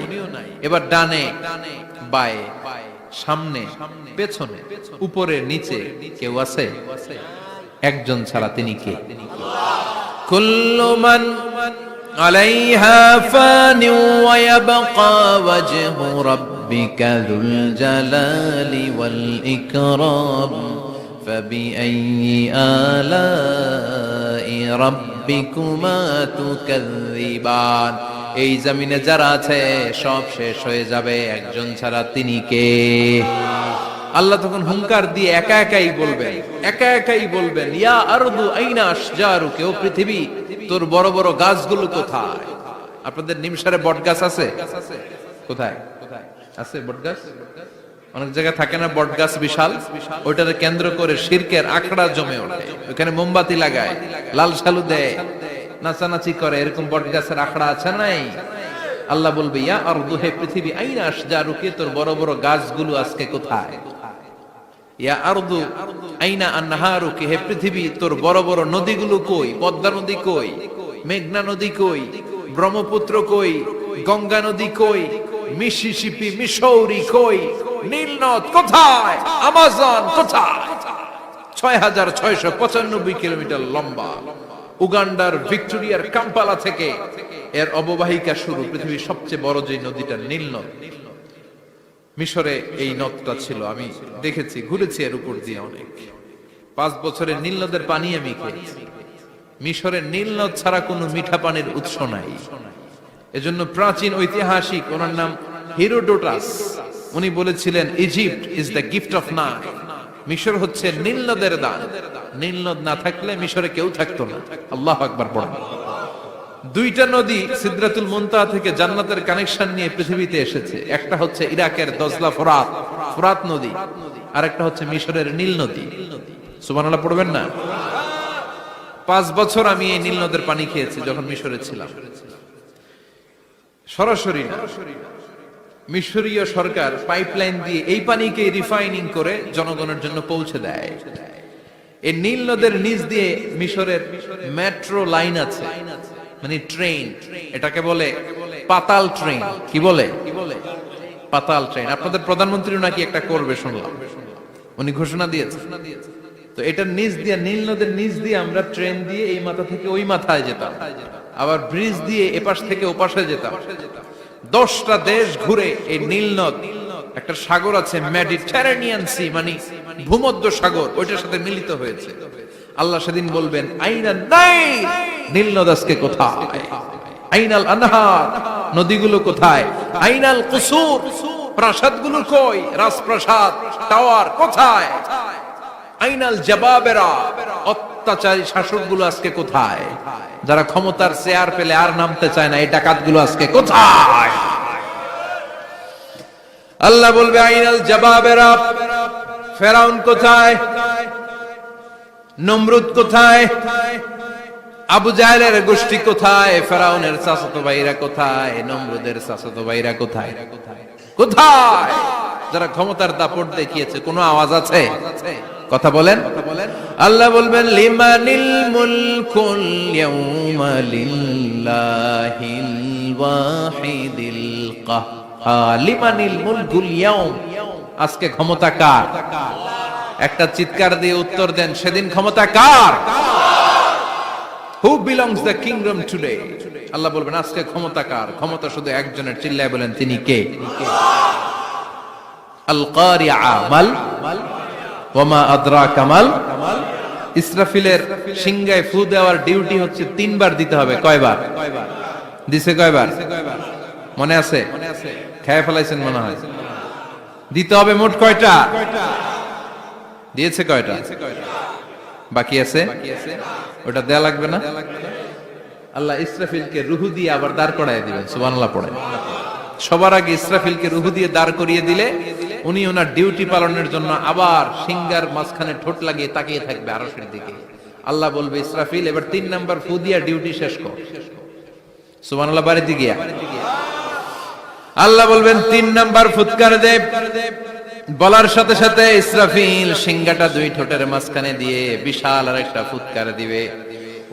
এবার ডানে বায়ে সামনে পেছনে উপরে নিচে কেউ আছে? একজন ছাড়া, তিনি কে? কুল্লু মান আলাইহা ফানি ওয়া ইয়াবকা ওয়াজহু রাব্বিকা যুল জালালি ওয়াল ইকরাম ফাবিআইয়ি আলাই রাব্বিকুমা তুকাযযিবান। এই জমিনে যারা আছে সব শেষ হয়ে যাবে, একজন ছাড়া, তিনি কে? আল্লাহ তখন হুঙ্কার দিয়ে একা একাই বলবেন, ইয়া আরদু আইনা আশজারুকা, ও পৃথিবী তোর বড় বড় গাছগুলো কোথায়? আপনাদের নিমসারে বট গাছ আছে? কোথায় আছে বট গাছ? অনেক জায়গায় থাকে না বট গাছ বিশাল, ওইটাকে কেন্দ্র করে শিরকের আখড়া জমে ওঠে, ওখানে মোমবাতি লাগায়, লাল সালু দেয়, নাচানাচি করে, এরকম বট গাছের আখড়া আছে নাই? আল্লাহ বলবে, ইয়া আরদু, হে পৃথিবী, আইনা আশজারুকা, তোর বড় বড় গাছগুলো আজকে কোথায়? ইয়া আরদু আইনা আনহারুকা, হে পৃথিবী তোর বড় বড় নদীগুলো কই? পদ্মা নদী কই? মেঘনা নদী কই? ব্রহ্মপুত্র কই? গঙ্গা নদী কই? মিসিসিপি, মিসৌরি কই? নীল নদ কোথায়? আমাজন কোথায়? ৬৬৯৫ কিলোমিটার লম্বা, উগান্ডার ভিক্টোরিয়ার কাম্পালা থেকে এর অববাহিকা শুরু। পৃথিবীর সবচেয়ে বড় যে নদীটা নীল নদ, মিশরে এই নদটা ছিল। আমি দেখেছি, ঘুরেছি এর উপর দিয়ে অনেক। 5 বছরের নীল নদের পানি আমি খেয়েছি। মিশরের নীল নদ ছাড়া কোনো মিঠা পানির উৎস নাই। এজন্য প্রাচীন ঐতিহাসিক, ওনার নাম হেরোডোটাস, উনি বলেছিলেন, Egypt is the gift of Nile, মিশর হচ্ছে নীল নদের দান। নীল নদ না থাকলে মিশরে কেউ থাকতো না। আল্লাহু আকবার পড়েন। 2টা নদী সিদরাতুল মুনতাহা থেকে জান্নাতের কানেকশন নিয়ে পৃথিবীতে এসেছে। একটা হচ্ছে ইরাকের দজলা ফোরাত নদী, আর একটা হচ্ছে মিশরের নীল নদী। সুবহানাল্লাহ পড়বেন না? 5 বছর আমি এই নীল নদের পানি খেয়েছি যখন মিশরে ছিলাম। সরাসরি না, মিশরীয় সরকার পাইপলাইন দিয়ে এই পানিকে রিফাইনিং করে জনগণের জন্য পৌঁছে দেয়। এই নীল নদের নিচ দিয়ে মিশরের মেট্রো লাইন আছে, মানে ট্রেন, এটাকে বলে পাতাল ট্রেন। কি বলে? পাতাল ট্রেন। আপনাদের প্রধানমন্ত্রী নাকি একটা করবে শুনলাম, উনি ঘোষণা দিয়েছে। তো এটার নিচ দিয়ে, নীল নদের নিচ দিয়ে আমরা ট্রেন দিয়ে এই মাথা থেকে ওই মাথায় যেতাম, আবার ব্রিজ দিয়ে এপাশ থেকে ওপাশে যেতাম। 10টা দেশ ঘুরে এই নীল নদ, একটা সাগর আছে মেডিটেরেনিয়ান সি, মানে ভূমধ্য সাগর, ওইটার সাথে মিলিত হয়েছে। আল্লাহ সেদিন বলবেন, আইনান নাইল, নীল নদ আজকে কোথায়? আইনাল আনহার, নদীগুলো কোথায়? আইনাল কুসুর, প্রাসাদগুলো কই? রাজপ্রাসাদ, টাওয়ার কোথায়? আইনাল জাবাবেরা, অত্যাচারী শাসকগুলো আজকে কোথায়? যারা ক্ষমতার চেয়ার পেলে আর নামতে চায় না, এই ডাকাতগুলো আজকে কোথায়? আল্লাহ বলবে, আইনাল জাবাবেরা, ফেরাউন কোথায়? নমরুদ কোথায়? আবু জাহেলের গোষ্ঠী কোথায়? ফেরাউনের চাচাতো ভাইরা কোথায়? নমরুদের চাচাতো ভাইরা কোথায়? কোথায়? যারা ক্ষমতার দাপট দেখিয়েছে, কোনো আওয়াজ আছে? কথা বলেন। আল্লাহ বলবেন, লিমানিল মুলকুল ইয়াউমা লিল্লাহিল ওয়াহিদিল কাহ্হার। লিমানিল মুলকুল ইয়াউম, আজকে ক্ষমতা কার? একটা চিৎকার দিয়ে উত্তর দেন, সেদিন ক্ষমতা কার? Who belongs the kingdom today? আল্লাহ বলবেন, আজকে ক্ষমতা কার? ক্ষমতা শুধু একজনের। চিল্লায় বলেন, তিনি কে? আল কারিআ মাল ওয়া মা আদরাকা মাল। ইসরাফিলের সিংহায় ফু দেওয়ার ডিউটি হচ্ছে 3 বার দিতে হবে। কয়বার দিছে? কয়বার মনে আছে? খেয়ে ফেলাইছেন মনে হয়। দিতে হবে মোট কয়টা? দিয়েছে কয়টা? বাকি আছে? ওটা দেয়া লাগবে না? আল্লাহ ইসরাফিলকে রুহু দিয়ে আবার দাঁড় করায় দিবেন। সুবহানাল্লাহ পড়েন। সবার আগে ইসরাফিলকে রুহু দিয়ে দাঁড় করিয়ে দিলে উনি ওনার ডিউটি পালনের জন্য আবার সিংহার মাঝখানে ঠোঁট লাগিয়ে তাকিয়ে থাকবে আরশের দিকে। আল্লাহ বলবে, ইসরাফিল এবার 3 নাম্বার ফু দিয়া ডিউটি শেষ কর। সুবহানাল্লাহ। বাড়িতে গিয়া আল্লাহ বলবেন 3 নাম্বার ফুৎকার দে। বলার সাথে সাথে ইসরাফিল সিংহাটা 2 ঠোঁটের মাঝখানে দিয়ে বিশাল আরেকটা ফুৎকার দিবে।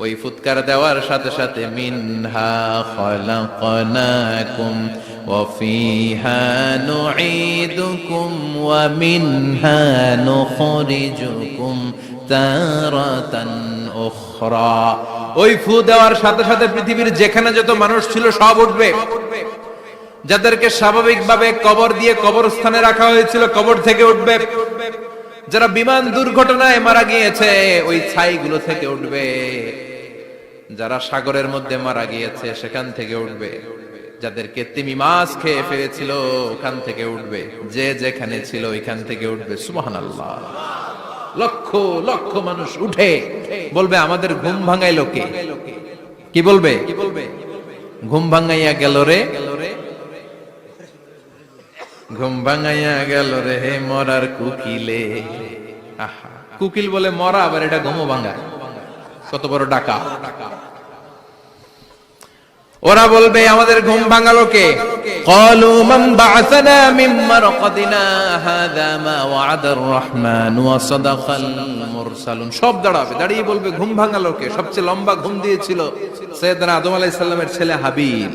ওই ফুৎকার দেওয়ার সাথে সাথে মিনহা খালাকনাকুম ওয়া ফিহা নুঈদুকুম ওয়া মিনহা নুখরিজুকুম তারাতান উখরা। ওই ফু দেওয়ার সাথে সাথে পৃথিবীর যেখানে যত মানুষ ছিল সব উঠবে। যাদেরকে স্বাভাবিকভাবে কবর দিয়ে কবরস্থানে রাখা হয়েছিল কবর থেকে উঠবে। যারা বিমান দুর্ঘটনায় মারা গিয়েছে ওই ছাইগুলো থেকে উঠবে। যারা সাগরের মধ্যে মারা গিয়েছে সেখান থেকে উঠবে। যাদেরকে তিমি মাছ খেয়ে ফেলেছিল ওখান থেকে উঠবে। যে যেখানে ছিল ওইখান থেকে উঠবে। সুবহানাল্লাহ। লক্ষ লক্ষ মানুষ উঠে বলবে, আমাদের ঘুম ভাঙাইলো কে? কি বলবে? ঘুম ভাঙাইয়া গেল রে, ঘুম ভাঙাইয়া গেল রে মরার কুকিলে। আহা, কুকিল বলে মরা, আবার এটা ঘুমো ভাঙায়। কত বড় ডাকা। ওরা বলবে, আমাদের ঘুম ভাঙালো কে? ক্বালু মান বা'আসানা মিন মারকাদিনা হাযা মা ওয়া'আদার রহমান ওয়া সাদাকাল মুরসালুন। সব দাঁড়াবে, দাঁড়িয়ে বলবে, ঘুম ভাঙালো কে? সবচেয়ে লম্বা ঘুম দিয়েছিল সাইয়েদনা আদম আলাইহিস সালামের ছেলে হাবিল,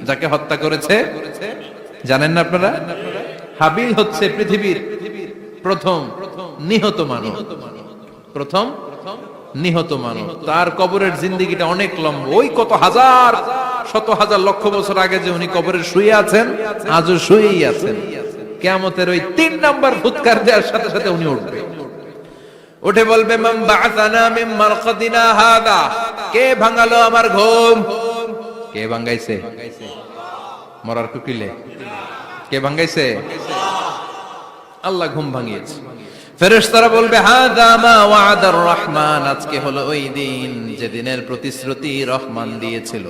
যাকে হত্যা করেছে। জানেন না আপনারা? হাবিল হচ্ছে পৃথিবীর প্রথম নিহত মানব। প্রথম নিহত মানব। তার কবরের জিন্দেগিটা অনেক লম্বা। ওই কত হাজার শত হাজার লক্ষ বছর আগে যে উনি কবরে শুয়ে আছেন, আজও শুয়েই আছেন। কিয়ামতের ওই 3 নাম্বার ফুৎকার দেওয়ার সাথে সাথে উনি উঠবে। উঠে বলবে, মান বা'আসানা মিন মারকাদিনা হাযা। কে ভাঙালো আমার ঘুম? কে ভাঙাইছে? মরার কুকিলে কে ভাঙাইছে? আল্লাহ ঘুম ভাঙিয়েছে। ফেরেশতারা বলবে, হাযা মা ওয়া'আদার রহমান। আজকে হলো ওই দিন যে দিনের প্রতিশ্রুতি রহমান দিয়েছিল,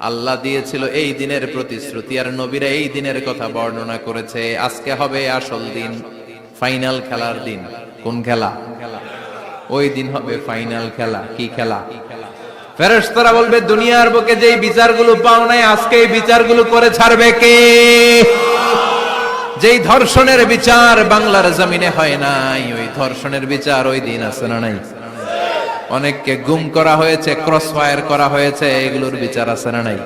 আল্লাহ দিয়েছিল। এই দিনের প্রতিশ্রুতি আর নবীরা এই দিনের কথা বর্ণনা করেছে। আজকে হবে আসল দিন, ফাইনাল খেলার দিন। কোন খেলা? ওই দিন হবে ফাইনাল খেলা। কি খেলা? ফেরেশতারা বলবে, দুনিয়ার বুকে যেই বিচারগুলো পাও নাই, আজকে এই বিচারগুলো করে ছাড়বে কে? যেই ধর্ষণের বিচার বাংলার জমিনে হয় নাই, ওই ধর্ষণের বিচার ওই দিন আছে না নাই? অনেককে গুম করা হয়েছে, ক্রস ফায়ার করা হয়েছে, এগুলোর বিচার আছে না নাই?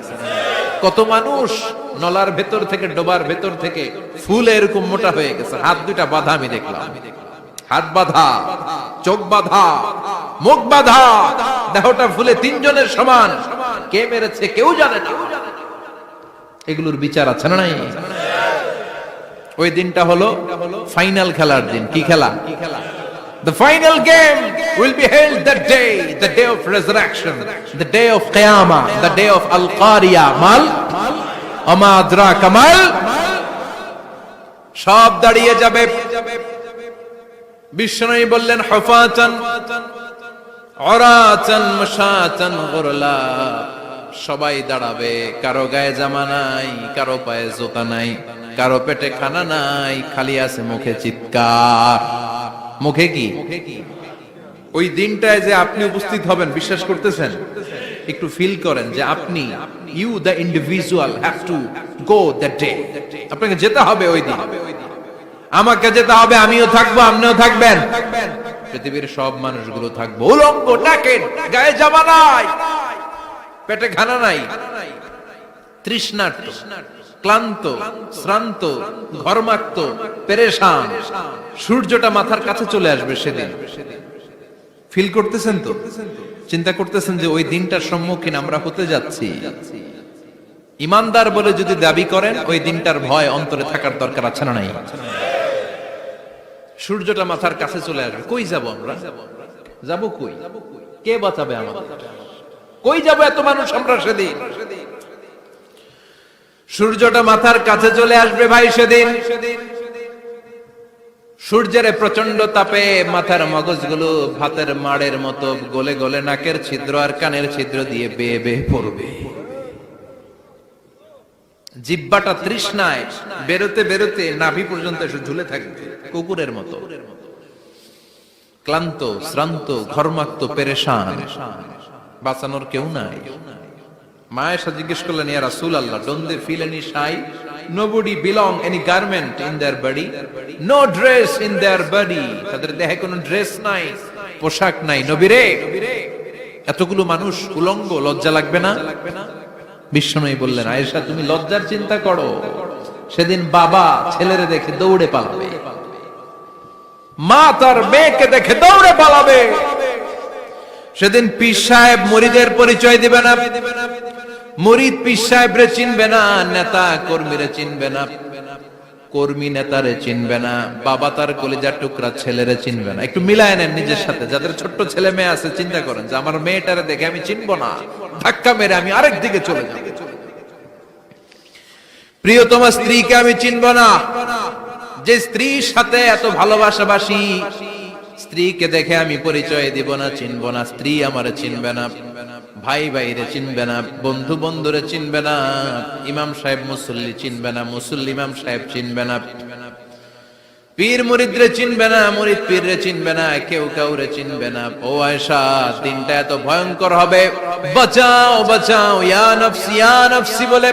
কত মানুষ নলার ভেতর থেকে, ডোবার ভেতর থেকে ফুলে এরকম মোটা হয়ে গেছে। হাত দুটা বাঁধা আমি দেখলাম। হাত বাঁধা, চোখ বাঁধা, মুখ বাঁধা, দেহটা ফুলে 3 জনের সমান। কে মেরেছে কেউ জানে না। এগুলোর বিচার আছে না নাই? ওই দিনটা হলো ফাইনাল খেলার দিন। কি খেলা? The final game will be held that day, the day of resurrection, the day of Qiyamah, the day of Al-Qariya. Mal ama adraka mal। সব দাঁড়িয়ে যাবে। বিশ্বনবী বললেন, হুফাতান উরাতান মাশাতান গুরলা। সবাই দাঁড়াবে, কারো গায়ে জামা নাই, কারো পায়ে জুতা নাই, কারো পেটে খানা নাই, খালি আছে মুখে চিৎকার। মুখে কি? ওই দিনটায় যে আপনি উপস্থিত হবেন, বিশ্বাস করতেছেন? একটু ফিল করেন যে আপনি, you the individual have to go that day. আপনাকে যেতে হবে ওই দিন। আমাকে যেতে হবে, আমিও থাকবো, আপনিও থাকবেন, পৃথিবীর সব মানুষগুলো থাকবো। উলঙ্গ, নাকেড, গায়ে জামা নাই, পেটে খানা নাই, তৃষ্ণার্ত, ক্লান্ত, শ্রান্ত, ঘর্মাক্ত, পেরেশান। সূর্যটা মাথার কাছে চলে আসবে সেদিন। ফিল করতেছেন তো? চিন্তা করতেছেন যে ওই দিনটার সম্মুখীন আমরা হতে যাচ্ছি। ইমানদার বলে যদি দাবি করেন, ওই দিনটার ভয় অন্তরে থাকার দরকার আছে না নাই? সূর্যটা মাথার কাছে চলে আসবে। কই যাব আমরা? যাব কই? কে বাঁচাবে আমাদের? কই যাব এত মানুষ আমরা সেদিন? সূর্যটা মাথার কাছে চলে আসবে ভাই সেদিন। সূর্যের প্রচন্ড তাপে মাথার মগজগুলো ভাতের মাড়ের মতো গলে গলে নাকের ছিদ্র আর কানের ছিদ্র দিয়ে বেয়ে বেয়ে পড়বে। জিহ্বাটা তৃষ্ণায় বেরোতে বেরোতে নাভি পর্যন্ত এসে ঝুলে থাকবে কুকুরের মতো, ক্লান্ত, শ্রান্ত, ঘর্মাক্ত, পেরেশান, বাঁচানোর কেউ নাই। মা আয়েশা জিজ্ঞেস করলেন, ইয়া রাসূলুল্লাহ, don't they feel any shy? Nobody belong any garment in their body, no dress in their body, তাদের দেহে কোনো ড্রেস নাই, পোশাক নাই। নবী রে, এতগুলো মানুষ উলঙ্গ, লজ্জা লাগবে না? বিশ্বনবী বললেন, আয়েশা তুমি লজ্জার চিন্তা করো, সেদিন বাবা ছেলেরে দেখে দৌড়ে পালাবে, মা তার মেয়েকে দেখে দৌড়ে পালাবে, সেদিন পীর সাহেব মুরিদের পরিচয় দিবে না, মুরিদ পীর সাহেবরে চিনবে না, নেতা কর্মীরে চিনবে না, কর্মী নেতারে চিনবে না, বাবা তার কলিজার টুকরা ছেলেরে চিনবে না। একটু মিলায় নেন নিজের সাথে, যাদের ছোট্ট ছেলে মেয়ে আছে চিন্তা করেন যে আমার মেয়েটারে দেখে আমি চিনবো না, ধাক্কা মেরে আমি আরেক দিকে চলে যাব। প্রিয়তমা স্ত্রীকে আমি চিনবো না, যে স্ত্রীর সাথে এত ভালোবাসাবাসি, স্ত্রীকে দেখে আমি পরিচয় দিব না, চিনবো না, স্ত্রী আমারে চিনবে না, ভাই ভাইরে চিনবে না, বন্ধু বন্ধুরে চিনবে না, ইমাম সাহেব মুসল্লি চিনবে না, মুসল্লি ইমাম সাহেব চিনবে না, পীর মুরিদরে চিনবে না, মুরিদ পীররে চিনবে না, কেউ কাউরে চিনবে না। ও আয়েশা, দিনটা এত ভয়ঙ্কর হবে, বাঁচাও বাঁচাও, ইয়া নফসি ইয়া নফসি বলে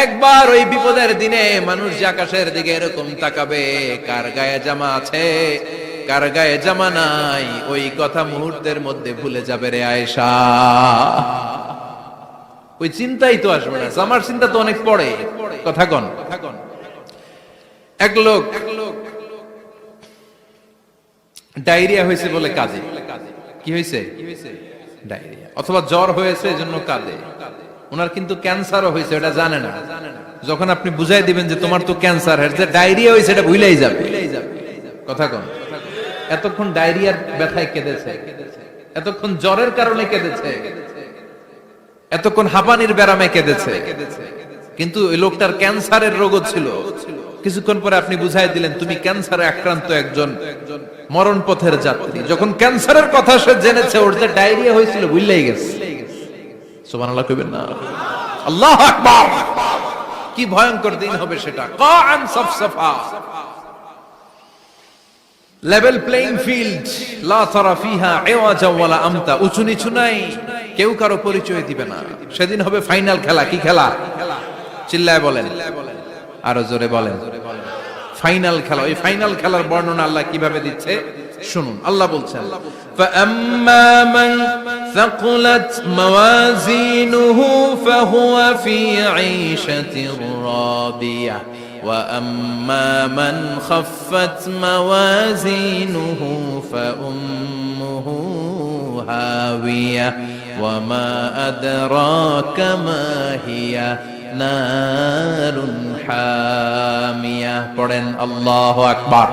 একবার ওই বিপদের দিনে মানুষ যে আকাশের দিকে এরকম তাকাবে, কার গায়ে জামা আছে কার গায়ে জামা নাই, ওই কথা মুহূর্তের মধ্যে ভুলে যাবে রে আয়েশা। ওই চিন্তাই তো আসবে না, জামার চিন্তা তো অনেক পরে। কথা কন, এক লোক ডায়রিয়া হয়েছে বলে কাঁদে। কি হয়েছে? ডায়রিয়া, অথবা জ্বর হয়েছে এজন্য কাঁদে। ওনার কিন্তু ক্যান্সারও হয়েছে, এটা জানে না। যখন আপনি বুঝাই দিবেন যে তোমার তো ক্যান্সার, যে ডায়রিয়া হয়েছে এটা ভুলেই যাবে। কথা কন, এতক্ষণ ডায়রিয়ার ব্যথায় কেঁদেছে, এতক্ষণ জ্বরের কারণে কেঁদেছে, এতক্ষণ হাঁপানির ব্যারামে কেঁদেছে, কিন্তু ওই লোকটার ক্যান্সারের রোগও ছিল। কিছুক্ষণ পরে আপনি বুঝাই দিলেন তুমি ক্যান্সারে আক্রান্ত একজন মরণ পথের যাত্রী। যখন ক্যান্সারের কথা সে জেনেছে, ওর যে ডায়রিয়া হয়েছিল ভুলেই গেছে। সুবহানাল্লাহ কইবেন না? আল্লাহু আকবার! কি ভয়ঙ্কর দিন হবে সেটা। কাআন সাফসাফা, লেভেল প্লেইং ফিল্ড, লা তারা ফিহা ইওয়াজা ওয়ালা আমতা, উঁচু নিচু নাই, কেউ কারো পরিচয় দিবে না। সেদিন হবে ফাইনাল খেলা। কি খেলা? চিল্লায় বলেন, আরো জোরে বলেন, ফাইনাল খেলা। ওই ফাইনাল খেলার বর্ণনা আল্লাহ কিভাবে দিচ্ছে শুনুন। আল্লাহ বলছেন, ফাআম্মা মান সাকুলাত মাওয়াজিনুহু ফাহুয়া ফি ঈশাতির রাদিয়াহ ওয়া আম্মা মান খাফফাত মাওয়াজিনুহু ফাউম্মুহু হাওিয়া ওয়া মা আদরাকা মা হিয়া নারুন হামিয়া। পড়েন আল্লাহু আকবার।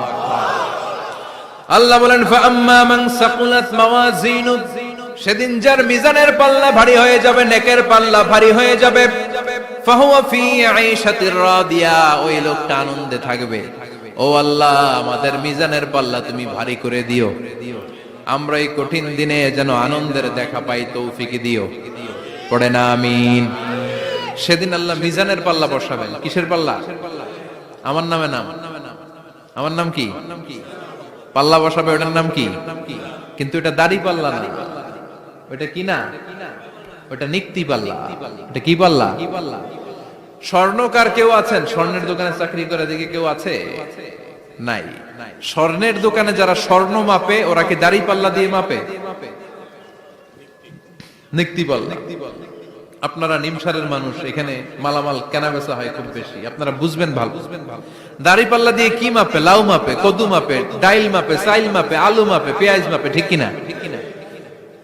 আল্লাহ বলেন, ফাআম্মা মান সাকুলাত মাওয়াজিনু, সেদিন যার মিজানের পাল্লা ভারী হয়ে যাবে, নেকের পাল্লা ভারী হয়ে যাবে, ফাহুয়া ফি ঈশাতির রাদিয়া, ওই লোকটা আনন্দে থাকবে। ও আল্লাহ, আমাদের মিজানের পাল্লা তুমি ভারী করে দিও, আমরা এই কঠিন দিনে যেন আনন্দের দেখা পাই, তৌফিক দিও। পড়েন আমিন। সেদিন আল্লাহ মিজানের পাল্লা বসাবেন। কিসের পাল্লা? আমার নামে নাম, আমার নাম কি? পাল্লা বসাবে, ওটার নাম কি? কিন্তু এটা দাড়ি পাল্লা না, ওটা কি না, ওটা নিক্তি পাল্লা। এটা কি পাল্লা? স্বর্ণকার কেউ আছেন? স্বর্ণের দোকানে চাকরি করে দেখে কেউ আছে? নাই। স্বর্ণের দোকানে যারা স্বর্ণ মাপে, ওরা কি দাড়ি পাল্লা দিয়ে মাপে? নিক্তি পাল্লা। আপনারা নিমসারের মানুষ, এখানে মালামাল কেনা বেচা হয় খুব বেশি, আপনারা বুঝবেন ভালো। দাড়ি পাল্লা দিয়ে কি মাপে? লাউ মাপে, কদু মাপে, ডাইল মাপে, চাইল মাপে, আলু মাপে, পেঁয়াজ মাপে, ঠিক কিনা?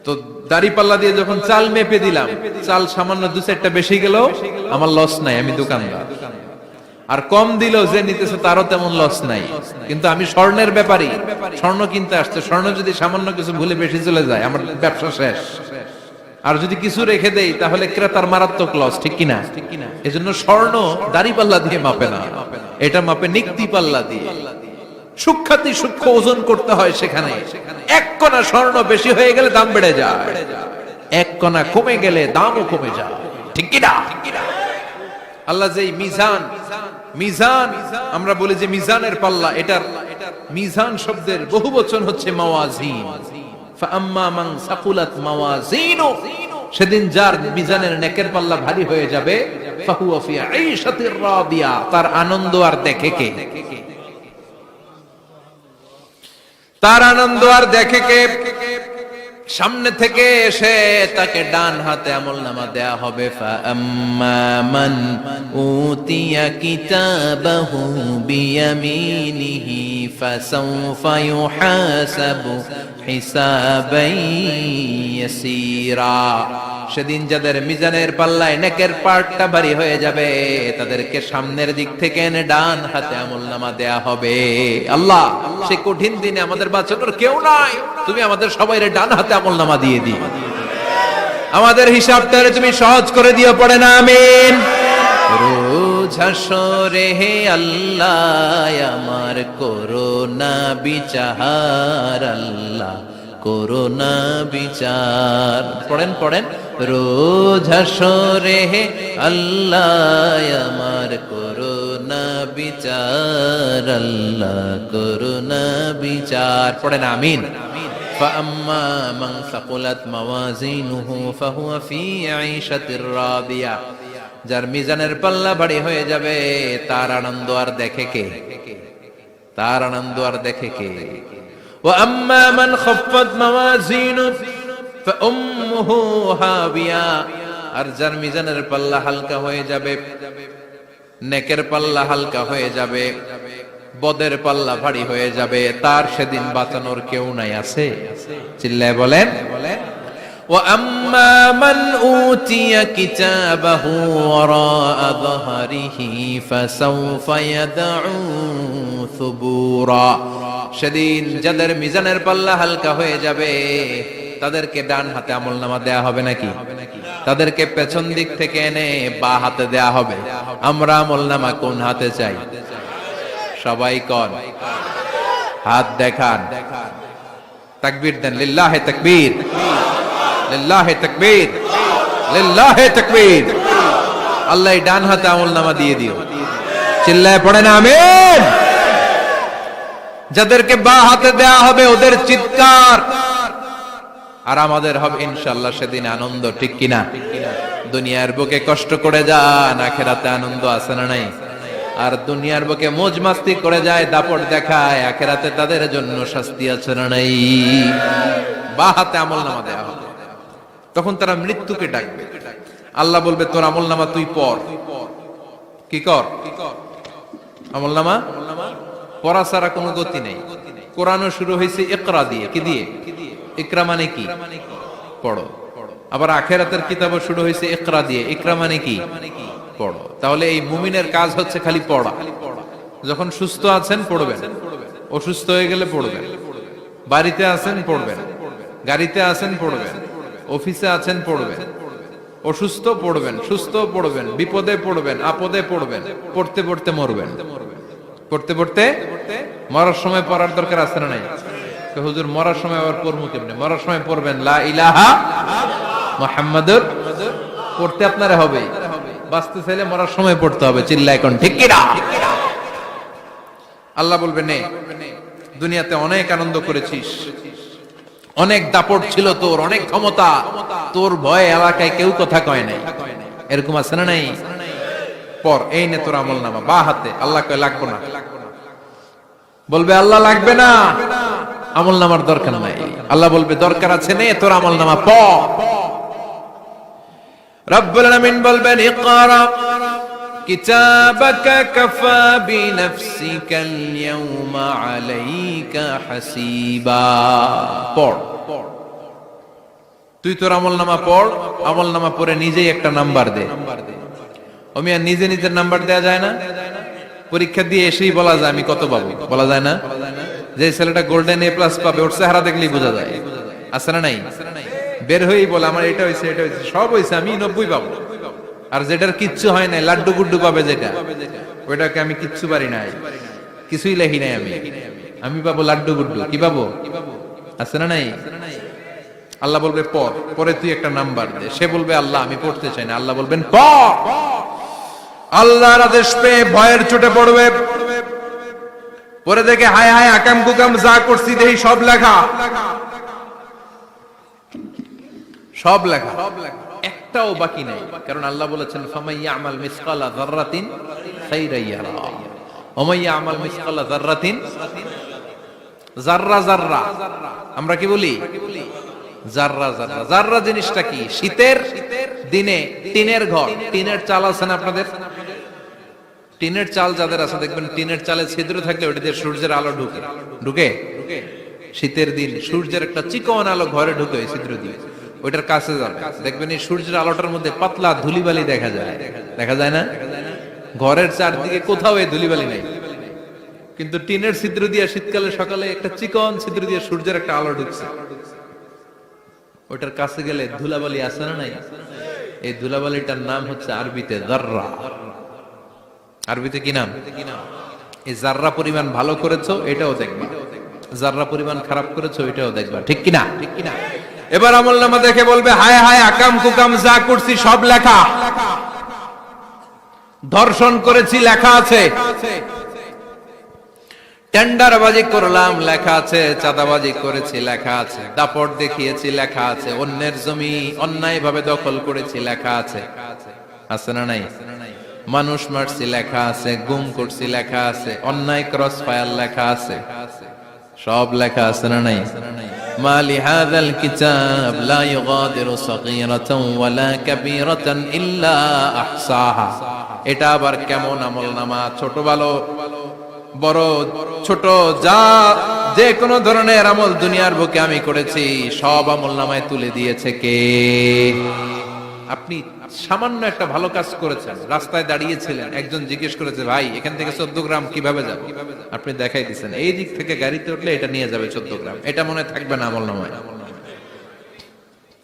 তো দাড়ি পাল্লা দিয়ে যখন চাল মেপে দিলাম, চাল সামান্য দু চারটা বেশি গেল, আমার লস নাই, আমি দোকানদার। আর কম দিল যে নিতেছে তারও তেমন লস নাই। কিন্তু আমি স্বর্ণের ব্যাপারী, স্বর্ণ কিনতে আসছে, স্বর্ণ যদি সামান্য কিছু ভুলে বেশি চলে যায়, আমার ব্যবসা শেষ। আর যদি কিছু রেখে দেই তাহলে ক্রেতার মারাত্মক লস, ঠিক কিনা? এজন্য স্বর্ণ দাড়ি পাল্লা দিয়ে মাপে না, এটা মাপে নিক্তি পাল্লা দিয়ে। সূক্ষ্মাতি সূক্ষ্ম ওজন করতে হয় সেখানে। এক কণা স্বর্ণ বেশি হয়ে গেলে দাম বেড়ে যায়, এক কণা কমে গেলে দামও কমে যায়, ঠিক কিনা? আল্লাহ যে মিজান, মিজান আমরা বলি যে মিজানের পাল্লা, এটার মিজান শব্দের বহুবচন হচ্ছে মাওয়াজিন। ফাআম্মা মান সাকুলাত মাওয়াজিনু, সেদিন যার মিজানের নেকের পাল্লা ভারী হয়ে যাবে, ফাহুয়া ফি আইশাতির রাদিয়া, তার আনন্দ আর দেখে কে? তার আনন্দ আর দেখে কে? সামনে থেকে এসে তাকে ডান হাতে আমলনামা দেয়া হবে। ফাআম্মা মান উতিয়া কিতাবাহু বিয়ামিনিহি ফাসাউফা ইউহাসাবু হিসাবান ইয়াসীরা, সেদিন যাদের মিজানের পাল্লায় নেকের পার্টটা ভারী হয়ে যাবে, তাদেরকে সামনের দিক থেকে এনে ডান হাতে আমলনামা দেয়া হবে। আল্লাহ, সে কঠিন দিনে আমাদের বাঁচানোর কেউ নাই, তুমি আমাদের সবাইরে ডান হাতে আমলনামা দিয়ে দিও, আমাদের হিসাবটারে তুমি সহজ করে দিও, পড়ে না আমিন। রোজ হাসরে হে আল্লাহ আমার করোনা বিচার, আল্লাহ করোনা বিচার, পড়েন পড়েন। রোজ হাসরে হে আল্লাহ আমার করোনা বিচার, আল্লাহ করোনা বিচার, পড়েন আমিন। فأما من ثقلت موازينه فهو في عيشة راضية, যার মিজানের পাল্লা ভারী হয়ে যাবে, তার আনন্দ আর দেখে কে? তার আনন্দ আর দেখে কে? وأما من خفت موازينه فأمه هاوية, আর যার মিজানের পাল্লা হালকা হয়ে যাবে, নেকের পাল্লা হালকা হয়ে যাবে, বদের পাল্লা ভারী হয়ে যাবে, তার সেদিন বাঁচানোর কেউ নাই। আছে? চিল্লায় বলেন। وأما من أوتي كتابه وراء ظهره فسوف يدعو ثبورا, সেদিন যাদের মিজানের পাল্লা হালকা হয়ে যাবে, তাদেরকে ডান হাতে আমলনামা দেয়া হবে নাকি? তাদেরকে পেছন দিক থেকে এনে বা হাতে দেয়া হবে। আমরা আমলনামা কোন হাতে চাই? সবাই কোন হাত দেখান, তাকবীর দেন, লিল্লাহে তাকবীর, লিল্লাহে তাকবীর, লিল্লাহে তাকবীর। আল্লাহ ডান হাতে আমলনামা দিয়ে দিও, চিল্লায় পড়েন আমিন। যাদেরকে বা হাতে দেয়া হবে ওদের চিৎকার, আর আমাদের হবে ইনশাআল্লাহ সেদিন আনন্দ, ঠিক কিনা? দুনিয়ার বুকে কষ্ট করে যান, আখিরাতে আনন্দ আছে না নাই? আর দুনিয়ার বুকে মौज মাস্তি করে যায়, দাপট দেখায়, আখিরাতে তাদের জন্য শাস্তি আছে না নাই? বা হাতে আমলনামা দেয়া হবে, তখন তারা মৃত্যুকে ডাকবে। আল্লাহ বলবে তোর আমলনামা তুই পড়। কি কর? আমলনামা পড়া ছাড়া কোনো গতি নেই। কোরআনও শুরু হয়েছে ইকরা দিয়ে। কি দিয়ে? ইকরা মানে কি? পড়ো। আবার আখিরাতের কিতাবও শুরু হয়েছে ইকরা দিয়ে। ইকরা মানে কি? পড়ো। তাহলে এই মুমিনের কাজ হচ্ছে খালি পড়া। যখন সুস্থ আছেন পড়বেন, অসুস্থ হয়ে গেলে পড়বেন, বাড়িতে আছেন পড়বেন, গাড়িতে আছেন পড়বেন, অফিসে আছেন পড়বেন, অসুস্থ পড়বেন, সুস্থ পড়বেন, বিপদে পড়বেন, আপদে পড়বেন, পড়তে পড়তে মরবেন। পড়তে পড়তে মরার সময় পড়ার দরকার আছে না নাই? হুজুর মরার সময় আবার পড়বো কেমনে? মরার সময় পড়বেন লা ইলাহা মুহাম্মাদুর, পড়তে আপনারা হবে। বাঁচতে চাইলে মরার সময় পড়তে হবে, চিল্লায় কোন ঠিক কি না? আল্লাহ বলবে নে, দুনিয়াতে অনেক আনন্দ করেছিস, অনেক দাপট ছিল তোর, অনেক ক্ষমতা, তোর ভয়ে এলাকায় কেউ কথা কয় নাই, এরকম আছে না নাই? পর এই নে তোর আমলনামা বা হাতে। আল্লাহ কয় লাগবে না। বলবে আল্লাহ লাগবে না, আমলনামার দরকার নাই। আল্লাহ বলবে দরকার আছে, নে তোর আমলনামা পড়। রব্বুল আলামিন বলবেন ইকরা কিতাবাকা কাফা বিনাফসিকাল ইয়াউমা আলাইকা হাসিবা, পড়। তুই তোর আমলনামা পড়, আমলনামা পড়ে নিজেই একটা নাম্বার দে। ওমিয়া নিজে নিজের নাম্বার দেয়া যায় না? পরীক্ষা দিয়ে এসেই বলা যায় আমি কত পাবো? বলা যায় না? যে ছেলেটা গোল্ডেন A+ পাবে ওর চেহারা দেখলেই বোঝা যায়, আছে না নাই? বের হয়েই বলে আমার এটা হয়েছে, এটা হয়েছে, সব হয়েছে, আমি 90 পাবো। আর যেটার কিচ্ছু হয় নাই, লাড্ডু গুড্ডু পাবে যেটা, ওইটাকে আমি কিচ্ছু পারি নাই, কিছুই লেখি নাই, আমি পাবো লাড্ডু গুড্ডু। কি পাবো? আছে না নাই? আল্লাহ বলবে পড়, পরে তুই একটা নাম্বার দে। সে বলবে আল্লাহ আমি পড়তে চাই না। আল্লাহ বলবেন পড়। আল্লাহর আদেশ পেয়ে ভয়ের চোটে পড়বে, পরে দেখে হায় হায় আকাম কুকাম যা করছি দেখি সব লেখা, সব লেখা, একটাও বাকি নাই। কারণ আল্লাহ বলেছেন ফামাইয়া আমাল মিসকালা যাররাতিন খাইরান ইয়ারা ওয়া মাইয়া আমাল মিসকালা যাররাতিন, যাররা যাররা আমরা কি বলি, যাররা যাররা। যাররা জিনিসটা কি? শীতের দিনে টিনের ঘর, টিনের চাল আছে না আপনাদের? টিনের চাল যাদের আছে দেখবেন টিনের চালে ছিদ্র থাকলে ওটা দিয়ে সূর্যের আলো ঢুকে, ঢুকে শীতের দিন সূর্যের একটা চিকন আলো ঘরে ঢুকে ওই ছিদ্র দিয়ে, ওইটার কাছে যাবে দেখবেন এই সূর্যের আলোটার মধ্যে পাতলা ধুলিবালি দেখা যায়, দেখা যায় না? ঘরের চারদিকে কোথাও এই ধুলিবালি নেই, কিন্তু টিনের ছিদ্র দিয়ে শীতকালে সকালে একটা চিকন ছিদ্র দিয়ে সূর্যের একটা আলো ঢুকছে, ওটার কাছে গেলে ধুলাবালি আছে না নাই? এই ধুলাবালিটার নাম হচ্ছে আরবিতে যাররা। আরবিতে কি নাম? এই যাররা পরিমাণ ভালো করেছো এটাও দেখবা, যাররা পরিমাণ খারাপ করেছো এটাও দেখবা, ঠিক কিনা? ঠিক কিনা? এবার আমলনামা দেখে বলবে হায় হায় আকাম কুকাম যা করছি সব লেখা, ধর্ষণ করেছি লেখা আছে, টেন্ডারবাজি করলাম লেখা আছে, চাঁদাবাজি করেছি লেখা আছে, দাপট দেখিয়েছি লেখা আছে, অন্যের জমি অন্যায়ভাবে দখল করেছি লেখা আছে, আছে না নাই? মানুষ মারছি লেখা আছে, গুম করছি লেখা আছে, অন্যায় ক্রস ফায়ার লেখা আছে, সব লেখা আছে না নাই? মালি হাযাল কিতাব লা ইউগাদিরু সাগীরাতান ওয়ালা কাবীরাতান ইল্লা আহসাহা। এটা আবার কেমন আমলনামা? ছোট ভালো বড় ছোট যা যে কোনো ধরনের আমল দুনিয়ার বুকে আমি করেছি সব আমলনামায় তুলে দিয়েছে কে? আপনি সামান্য একটা ভালো কাজ করেছেন, রাস্তায় দাঁড়িয়েছিলেন, একজন জিজ্ঞেস করেছে ভাই এখান থেকে 14 গ্রাম কিভাবে যাবে, আপনি দেখাই দিচ্ছেন এই দিক থেকে গাড়িতে উঠলে এটা নিয়ে যাবে 14 গ্রাম, এটা মনে থাকবে না আমলনামায়?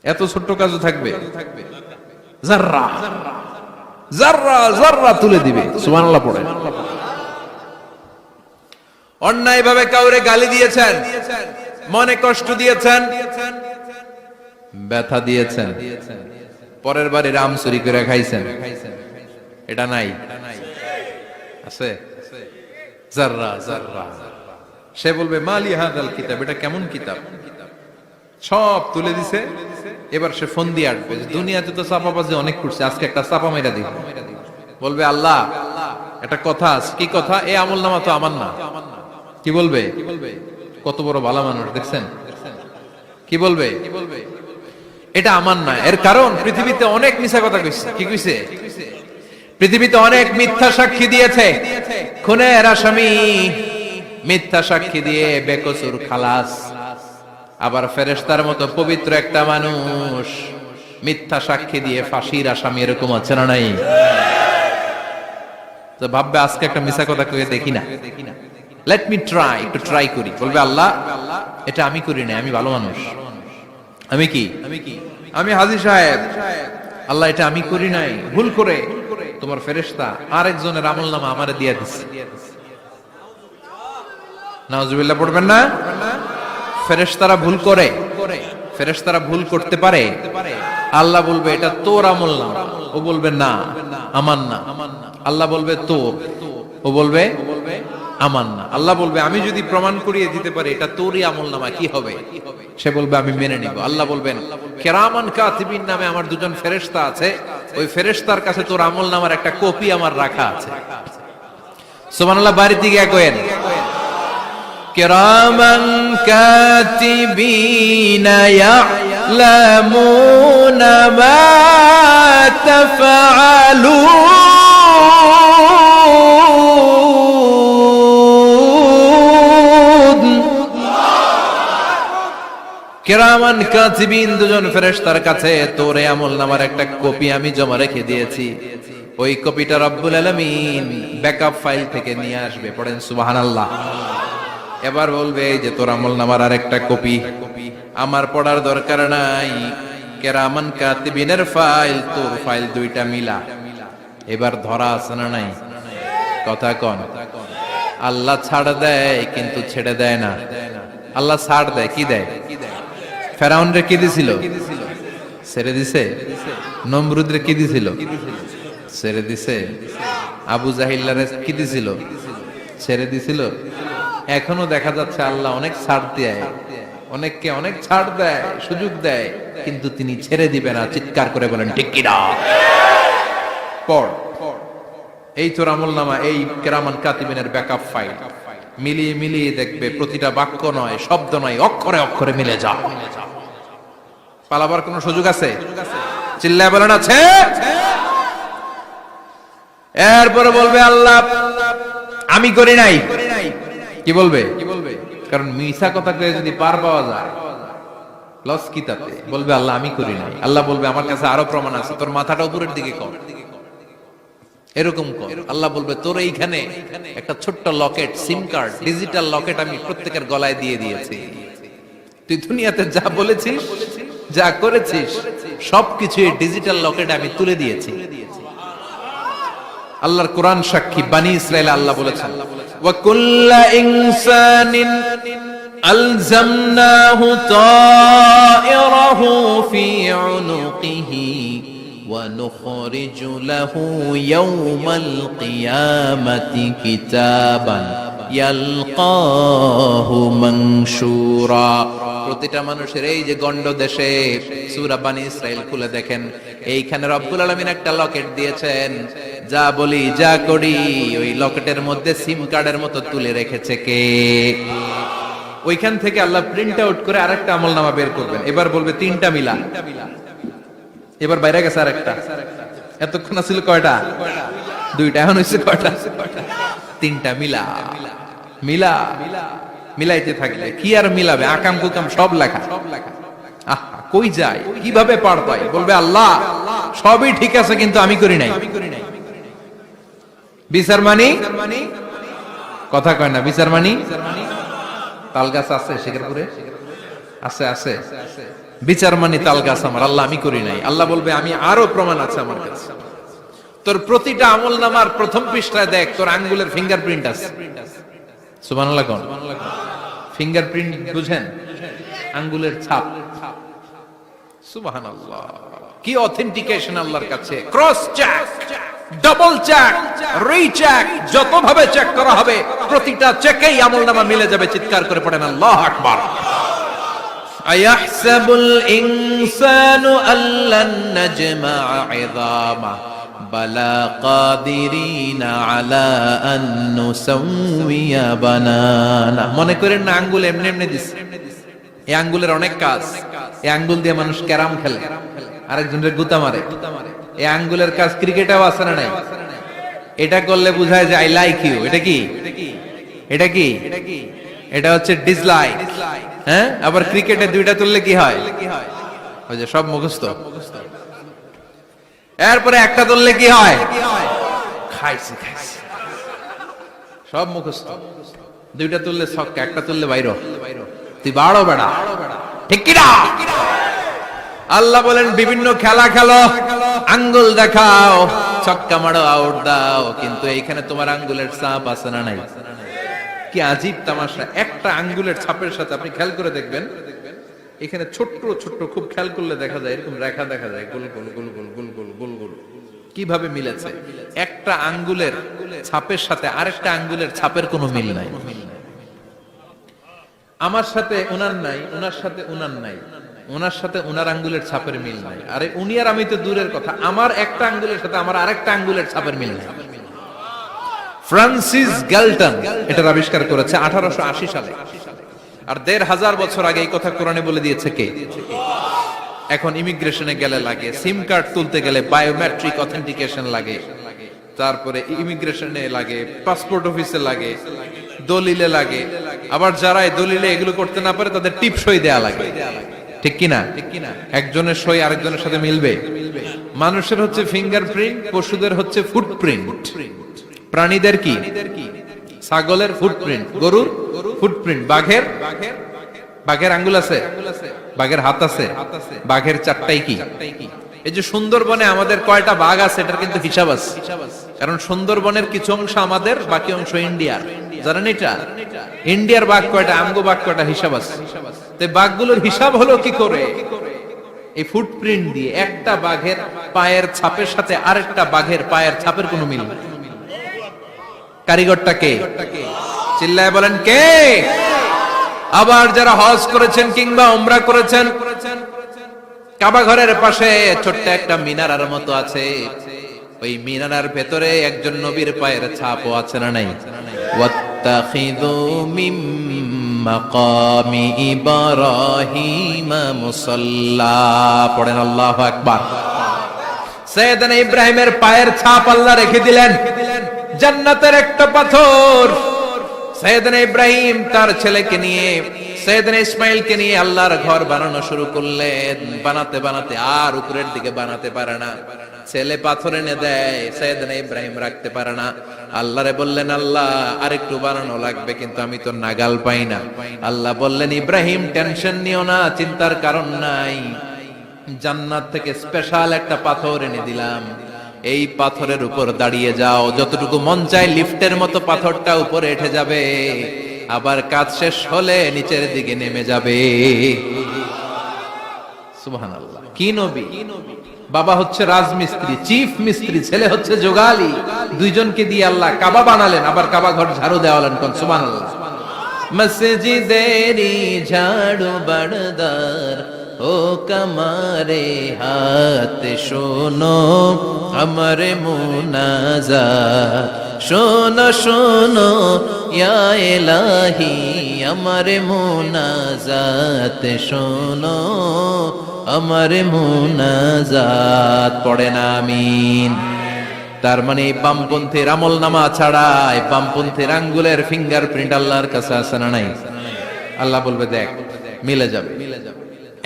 এত ছোট্ট কাজও থাকবে? যাররা যাররা যাররা তুলে দিবে। সুবহানাল্লাহ পড়ে। অন্যায় ভাবে কাউরে গালি দিয়েছেন, মনে কষ্ট দিয়েছেন, ব্যথা দিয়েছেন, পরের বাড়ি রাম চুরি করে খাইছেন, এটা নাই? আছে? যাররা যাররা। সে বলবে মালি হাযাল কিতাব, এটা কেমন কিতাব? সব তুলে দিছে। এবার সে ফোন দিয়ে আসবে, দুনিয়াতে তো চাপাবাজি অনেক করছে, আজকে একটা চাপা মেরা দিব। বলবে আল্লাহ একটা কথা আছে। কি কথা? এই আমলনামা তো আমার না। কি বলবে? কত বড় ভালো মানুষ দেখছেন? কি বলবে? এটা আমার না। এর কারণ পৃথিবীতে অনেক মিথ্যা কথা কইছে। কি কইছে? পৃথিবীতে অনেক মিথ্যা সাক্ষী দিয়েছে, খুনের আসামি মিথ্যা সাক্ষী দিয়ে বেকসুর খালাস। আবার ফেরেশতার মতো পবিত্র একটা মানুষ মিথ্যা সাক্ষী দিয়ে ফাঁসির আসামি, এরকম আছে না নাই? তো ভাববে আজকে একটা মিথ্যা কথা কইয়ে দেখি না, লেট মি ট্রাই, একটু ট্রাই করি। বলবে আল্লাহ এটা আমি করি না, আমি ভালো মানুষ, আমি কি আমি হাজী সাহেব, আল্লাহ এটা আমি করি নাই, ভুল করে তোমার ফেরেশতা আরেকজনের আমলনামা আমারে দিয়ে দিছে। নাউজুবিল্লাহ পড়বেন না? ফেরেশতারা ভুল করে, ফেরেশতারা ভুল করতে পারে। আল্লাহ বলবে এটা তোর আমলনামা, ও বলবে না আমার না। আল্লাহ বলবে তোর, ও বলবে আমার না। আল্লাহ বলবে আমি যদি প্রমাণ করিয়ে দিতে পারি এটা তোরই আমলনামা, কি হবে? সে বলবে আমি মেনে নিব। আল্লাহ বলবেন কিরামান কাতিবিন নামে আমার দুজন ফেরেশতা আছে, ওই ফেরেশতার কাছে তোর আমলনামার একটা কপি আমার রাখা আছে। সুবহানাল্লাহ। বাড়িতে গিয়ে কইেন কিরামান কাতিবিন ইয়ালামুনা মা তাফআলুন। কিরামান কাতিবিন দুজন ফেরেশতার কাছে তোর আমলনামার একটা কপি আমি জমা রেখে দিয়েছি। ওই কপিটা রব্বুল আলামিন ব্যাকআপ ফাইল থেকে নিয়ে আসবে। পড়েন সুবহানাল্লাহ। এবার বলবে এই যে তোর আমলনামার আরেকটা কপি, আমার পড়ার দরকার নাই, কিরামান কাতিবিনের ফাইল তোর ফাইল দুইটা মিলা। এবার ধরা আছে না নাই? কথা কোন? আল্লাহ ছাড় দেয় কিন্তু ছেড়ে দেয় না। আল্লাহ ছাড় দেয়, কি দেয়? ফেরাউনরে কি দিছিল? ছেড়ে দিছে। নমরুদরে কি দিছিল? ছেড়ে দিছে। আবু জাহিল্লারে কি দিছিল? ছেড়ে দিছিল। এখনো দেখা যাচ্ছে আল্লাহ অনেক ছাড় দেয়, অনেককে অনেক ছাড় দেয়, সুযোগ দেয়, কিন্তু তিনি ছেড়ে দিবে না। চিৎকার করে বলেন ঠিক কিনা? পড়, এই তোর আমলনামা, এই কেরামান কাতিবিনের ব্যাকআপ ফাইল মিলিয়ে মিলিয়ে দেখবে প্রতিটা বাক্য নয়, শব্দ নয়, অক্ষরে অক্ষরে মিলে যা। পালাবার কোনো সুযোগ আছে? চিল্লায় বলেন আছে। এরপরে বলবে আল্লাহ আমি করি নাই। কি বলবে? কারণ মিছা কথা কয়ে যদি পার পাওয়া যায় লস কি তাতে? বলবে আল্লাহ আমি করি নাই। আল্লাহ বলবে আমার কাছে আরো প্রমাণ আছে, তোর মাথাটা উপরের দিকে কর, এরকম কর। আল্লাহ বলবে তোর এইখানে একটা ছোট্ট লকেট, সিম কার্ড, ডিজিটাল লকেট আমি প্রত্যেকের গলায় দিয়ে দিয়েছি। তুই দুনিয়াতে যা বলেছিস, যা করেছিস, সবকিছু এই ডিজিটাল লকেটে আমি তুলে দিয়েছি। আল্লাহর কোরআন সাক্ষী, বানি ইসরাইল আল্লাহ বলেছেন ওয়া কুল্লা ইনসানিন আলজামনাহু তায়রাহু ফি উনুকিহি ওয়া নুখরিজু লাহু ইয়াওমাল কিয়ামাতি কিতাবান ইয়ালকাহু মানশুরা। প্রতিটা মানুষের এই যে গন্ড দেশে সূরা বানি ইসরাইল খুলে দেখেন, এইখানে রব্বুল আলামিন একটা লকেট দিয়েছেন। যা বলি যা করি ওই লকেটের মধ্যে সিম কার্ডের মতো তুলে রেখেছে কে? ওইখান থেকে আল্লাহ প্রিন্ট আউট করে আরেকটা আমলনামা বের করবেন। এবার বলবে তিনটা মিলা, এবার বাইরে গেছে আরেকটা। এতক্ষণ ছিল কয়টা? দুইটা, এখন হয়েছে কয়টা? তিনটা। মিলা মিলা মিলাইতে থাকলে কি আর মিলাবে? আকাম কুকাম সব লেখা। আহা, কই যায়, কিভাবে পার পায়? বলবে আল্লাহ সবই ঠিক আছে কিন্তু আমি করি নাই। বিচার মানি কথা কয় না। বিচার মানি তাল গাছ আছে শিকারপুরে, আছে আছে। বিচার মানি তাল গাছ আমার। আল্লাহ আমি করি নাই। আল্লাহ বলবে আমি আরো প্রমাণ আছে আমার কাছে। তোর প্রতিটা আমলনামার প্রথম পৃষ্ঠায় দেখ তোর আঙ্গুলের ফিঙ্গারপ্রিন্ট আছে। সুবহানাল্লাহ কোন? ফিঙ্গারপ্রিন্ট বুঝেন? আঙ্গুলের ছাপ। সুবহানাল্লাহ, কি অথেন্টিকেশন আল্লাহর কাছে। Cross check, double check, recheck, যত ভাবে চেক করা হবে প্রতিটা চেকেই আমলনামা মিলে যাবে। চিৎকার করে পড়েন আল্লাহু আকবার। আয়াহসাবুল ইনসানু আল্লান নাজমা'a 'ইযামা বালা কাদিরিনা আলা আন নুসাউইয়া বানানা। মনে করেন না আঙ্গুল এমনি এমনি দিছে। এই আঙ্গুলের অনেক কাজ। এই আঙ্গুল দিয়ে মানুষ ক্যারাম খেলে, আরেকজনের গুতা মারে। এই আঙ্গুলের কাজ ক্রিকেটেও আছে না নাই? এটা করলে বোঝায় যে আই লাইক ইউ। এটা কি? এটা কি? এটা হচ্ছে ডিসলাইক। হ্যাঁ, আবার ক্রিকেটে দুইটা তুললে কি হয়? ওই যে সব মুখস্থ। এরপরে একটা তুললে কি হয়? খাইছে খাইছে, সব মুখস্থ। দুইটা তুললে ছক্কা, একটা তুললে বাইরে। তুই বাড়ো বেড়া, ঠিক কি না? আল্লাহ বলেন বিভিন্ন খেলা খেলো, আঙ্গুল দেখাও, ছক্কা মারো, আউট দাও, কিন্তু এইখানে তোমার আঙ্গুলের ছাপ আছে না নাই? কি আজীব তামাশা। একটা আঙ্গুলের ছাপের সাথে আপনি খেয়াল করে দেখবেন, এখানে ছোট্ট ছোট্ট, খুব খেয়াল করলে দেখা যায় এরকম রেখা দেখা যায়, গোল গোল গোল গোল গোল গোল গোল গোল। কিভাবে মিলেছে? একটা আঙ্গুলের ছাপের সাথে আরেকটা আঙ্গুলের ছাপের কোনো মিল নাই। আমার সাথে উনার নাই, উনার সাথে উনার নাই, ওনার সাথে ওনার আঙ্গুলের ছাপের মিল নাই। আরে উনি আর আমি তো দূরের কথা, আমার একটা আঙ্গুলের সাথে আমার আরেকটা আঙ্গুলের ছাপের মিল নাই। ফ্রান্সিস গ্যালটন এটার আবিষ্কার করেছে 1880 সালে। আর 1500 বছর আগে এই কথা কোরআনে বলে দিয়েছে কে? এখন ইমিগ্রেশনে গেলে লাগে, সিম কার্ড তুলতে গেলে বায়োমেট্রিক অথেন্টিকেশন লাগে, তারপরে ইমিগ্রেশনে লাগে, পাসপোর্ট অফিসে লাগে, দলিলে লাগে। আবার যারা দলিলে এগুলো করতে না পারে তাদের টিপ সই দেয়া লাগে, ঠিক কিনা? একজনের সই আরেকজনের সাথে মিলবে? মানুষের হচ্ছে ফিঙ্গারপ্রিন্ট, পশুদের হচ্ছে ফুটপ্রিন্ট। প্রাণীদের কি? ছাগলের ফুটপ্রিন্ট, গরুর ফুটপ্রিন্ট, বাঘের আঙ্গুল আছে, বাঘের হাত আছে, বাঘের চারটাই কি? এই যে সুন্দরবনে আমাদের কয়টা বাঘ আছে এটার কিন্তু হিসাব আছে, কারণ সুন্দরবনের কিছু অংশ আমাদের, বাকি অংশ ইন্ডিয়ার। জানেন এটা? ইন্ডিয়ার বাঘ কয়টা, আমগো বাঘ কয়টা, হিসাব আছে। তো বাঘগুলোর হিসাব হলো কি করে? এই ফুটপ্রিন্ট দিয়ে। একটা বাঘের পায়ের ছাপের সাথে আরেকটা বাঘের পায়ের ছাপের কোনো মিল নেই। কারিগরটা কে? চিল্লায় বলেন কে? আবার যারা হজ করেছেন কিংবা উমরা করেছেন, কাবা ঘরের পাশে ছোট্ট একটা মিনারার মতো আছে, ওই মিনারার ভেতরে একজন নবীর পায়ের ছাপও আছে না নাই? ওয়াত্তাখিযু মিম মাকামি ইব্রাহিম মুসাল্লা, পড়েন আল্লাহু আকবার। সাইয়েদনা ইব্রাহিমের পায়ের ছাপ আল্লাহ রেখে দিলেন জান্নাতের একটা পাথর। সাইয়েদনা ইব্রাহিম তার ছেলেকে নিয়ে, সাইয়েদনা ইসমাইলকে নিয়ে আল্লাহর ঘর বানানো শুরু করলেন। বানাতে বানাতে আর উপরের দিকে বানাতে পারে না, ছেলে পাথর এনে দেয়, সাইয়েদনা ইব্রাহিম রাখতে পারে না। আল্লাহরে বললেন, আল্লাহ আরেকটু বানানো লাগবে, কিন্তু আমি তো নাগাল পাই না। আল্লাহ বললেন, ইব্রাহিম টেনশন নিও না, চিন্তার কারণ নাই, জান্নাত থেকে স্পেশাল একটা পাথর এনে দিলাম, এই পাথরের উপর দাঁড়িয়ে যাও, যতটুকু মন চায় লিফটের মতো পাথরটা উপরে উঠে যাবে, আবার কাজ শেষ হলে নিচের দিকে নেমে যাবে। সুবহানাল্লাহ। কি নবী! বাবা হচ্ছে রাজমিস্ত্রি, চিফ মিস্ত্রি, ছেলে হচ্ছে যোগালী, দুইজনকে দিয়ে আল্লাহ কাবা বানালেন, আবার কাবা ঘর ঝাড়ু দেওয়ালেন। কোন সুবহানাল্লাহ। মসজিদেরি ঝাড়ু বারদার ও কমারে হাত শোনো আমার মুনাজাত, শোনো শোনো ইয়া ইলাহি আমার মুনাজাত, শোনো আমার মুনাজাত, পড়েন আমিন। তার মানে বামপন্থীর আমল নামা ছাড়া বামপন্থীর আঙ্গুলের ফিঙ্গারপ্রিন্ট আল্লাহর কাছে আছে না নাই? আল্লাহ বলবে দেখ মিলে যাবে,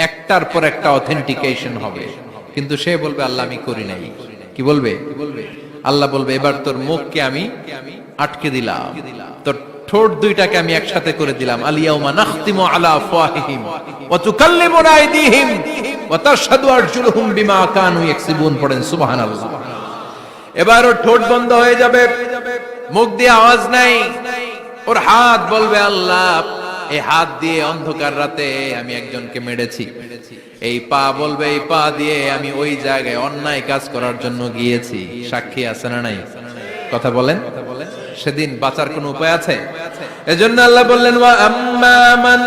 একটার পর একটা অথেন্টিকেশন হবে, কিন্তু সে বলবে আল্লাহ আমি করি নাই। কি বলবে? আল্লাহ বলবে এবার তোর মুখকে আমি আটকে দিলাম, তোর ঠোঁট দুইটাকে আমি একসাথে করে দিলাম। আলিয়াউমা নাখতিমু আলা আফওয়াহিহিম ওয়া তুকাল্লিমুনা আইদিহিম ওয়া তাশহাদু আরজুলুহুম বিমা কানু ইয়াকসিবুন, পড়েন সুবহানাল্লাহ। এবার ওর ঠোঁট বন্ধ হয়ে যাবে, মুখ দিয়ে আওয়াজ নাই, ওর হাত বলবে আল্লাহ এই হাত দিয়ে অন্ধকার রাতে আমি একজনকে মেরেছি, এই পা বলবে এই পা দিয়ে আমি ওই জায়গায় অন্যায় কাজ করার জন্য গিয়েছি। সাক্ষী আছে না নাই? কথা বলেন। সেদিন বাঁচার কোন উপায় আছে? এজন্য আল্লাহ বললেন, ওয়া আম্মা মান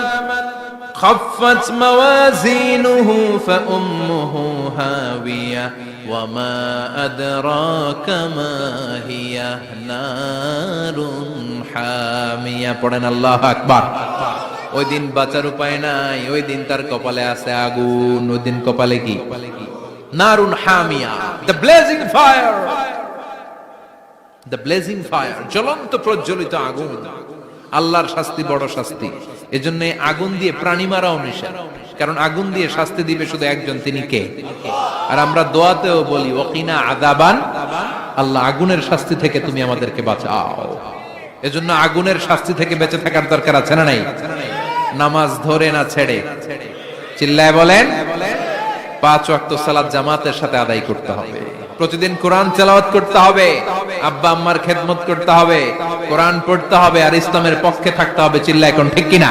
খাফফাত মাওয়াজিনুহু ফাউম্মুহু হাবিয়া ওয়া মা আদরাকা মা হিয়া নারুন হামিয়া, পড়েন আল্লাহু আকবার। ওই দিন বাঁচার উপায় নাই, ওই দিন তার কপালে আছে আগুন। ওই দিন কপালে কি? নারুন হামিয়া, the blazing fire, the blazing fire, জ্বলন্ত প্রজ্বলিত আগুন। আল্লাহর শাস্তি বড় শাস্তি, এজন্য আগুন দিয়ে প্রাণী মারাও নিষেধ, কারণ আগুন দিয়ে শাস্তি দিবে শুধু একজন, তিনি কে? আর আমরা দোয়াতেও বলি ওয়াকিনা আযাবান, আল্লাহ আগুনের শাস্তি থেকে তুমি আমাদেরকে বাঁচাও। এজন্য আগুনের শাস্তি থেকে বেঁচে থাকার দরকার আছে না নাই? নামাজ ধরে না ছেড়ে, চিল্লায় বলেন, 5 ওয়াক্ত সালাত জামাতের সাথে আদায় করতে হবে, প্রতিদিন কোরআন তেলাওয়াত করতে হবে, আব্বা আম্মার খেদমত করতে হবে, কোরআন পড়তে হবে, আর ইসলামের পক্ষে থাকতে হবে। চিল্লায় কোন ঠিক কিনা?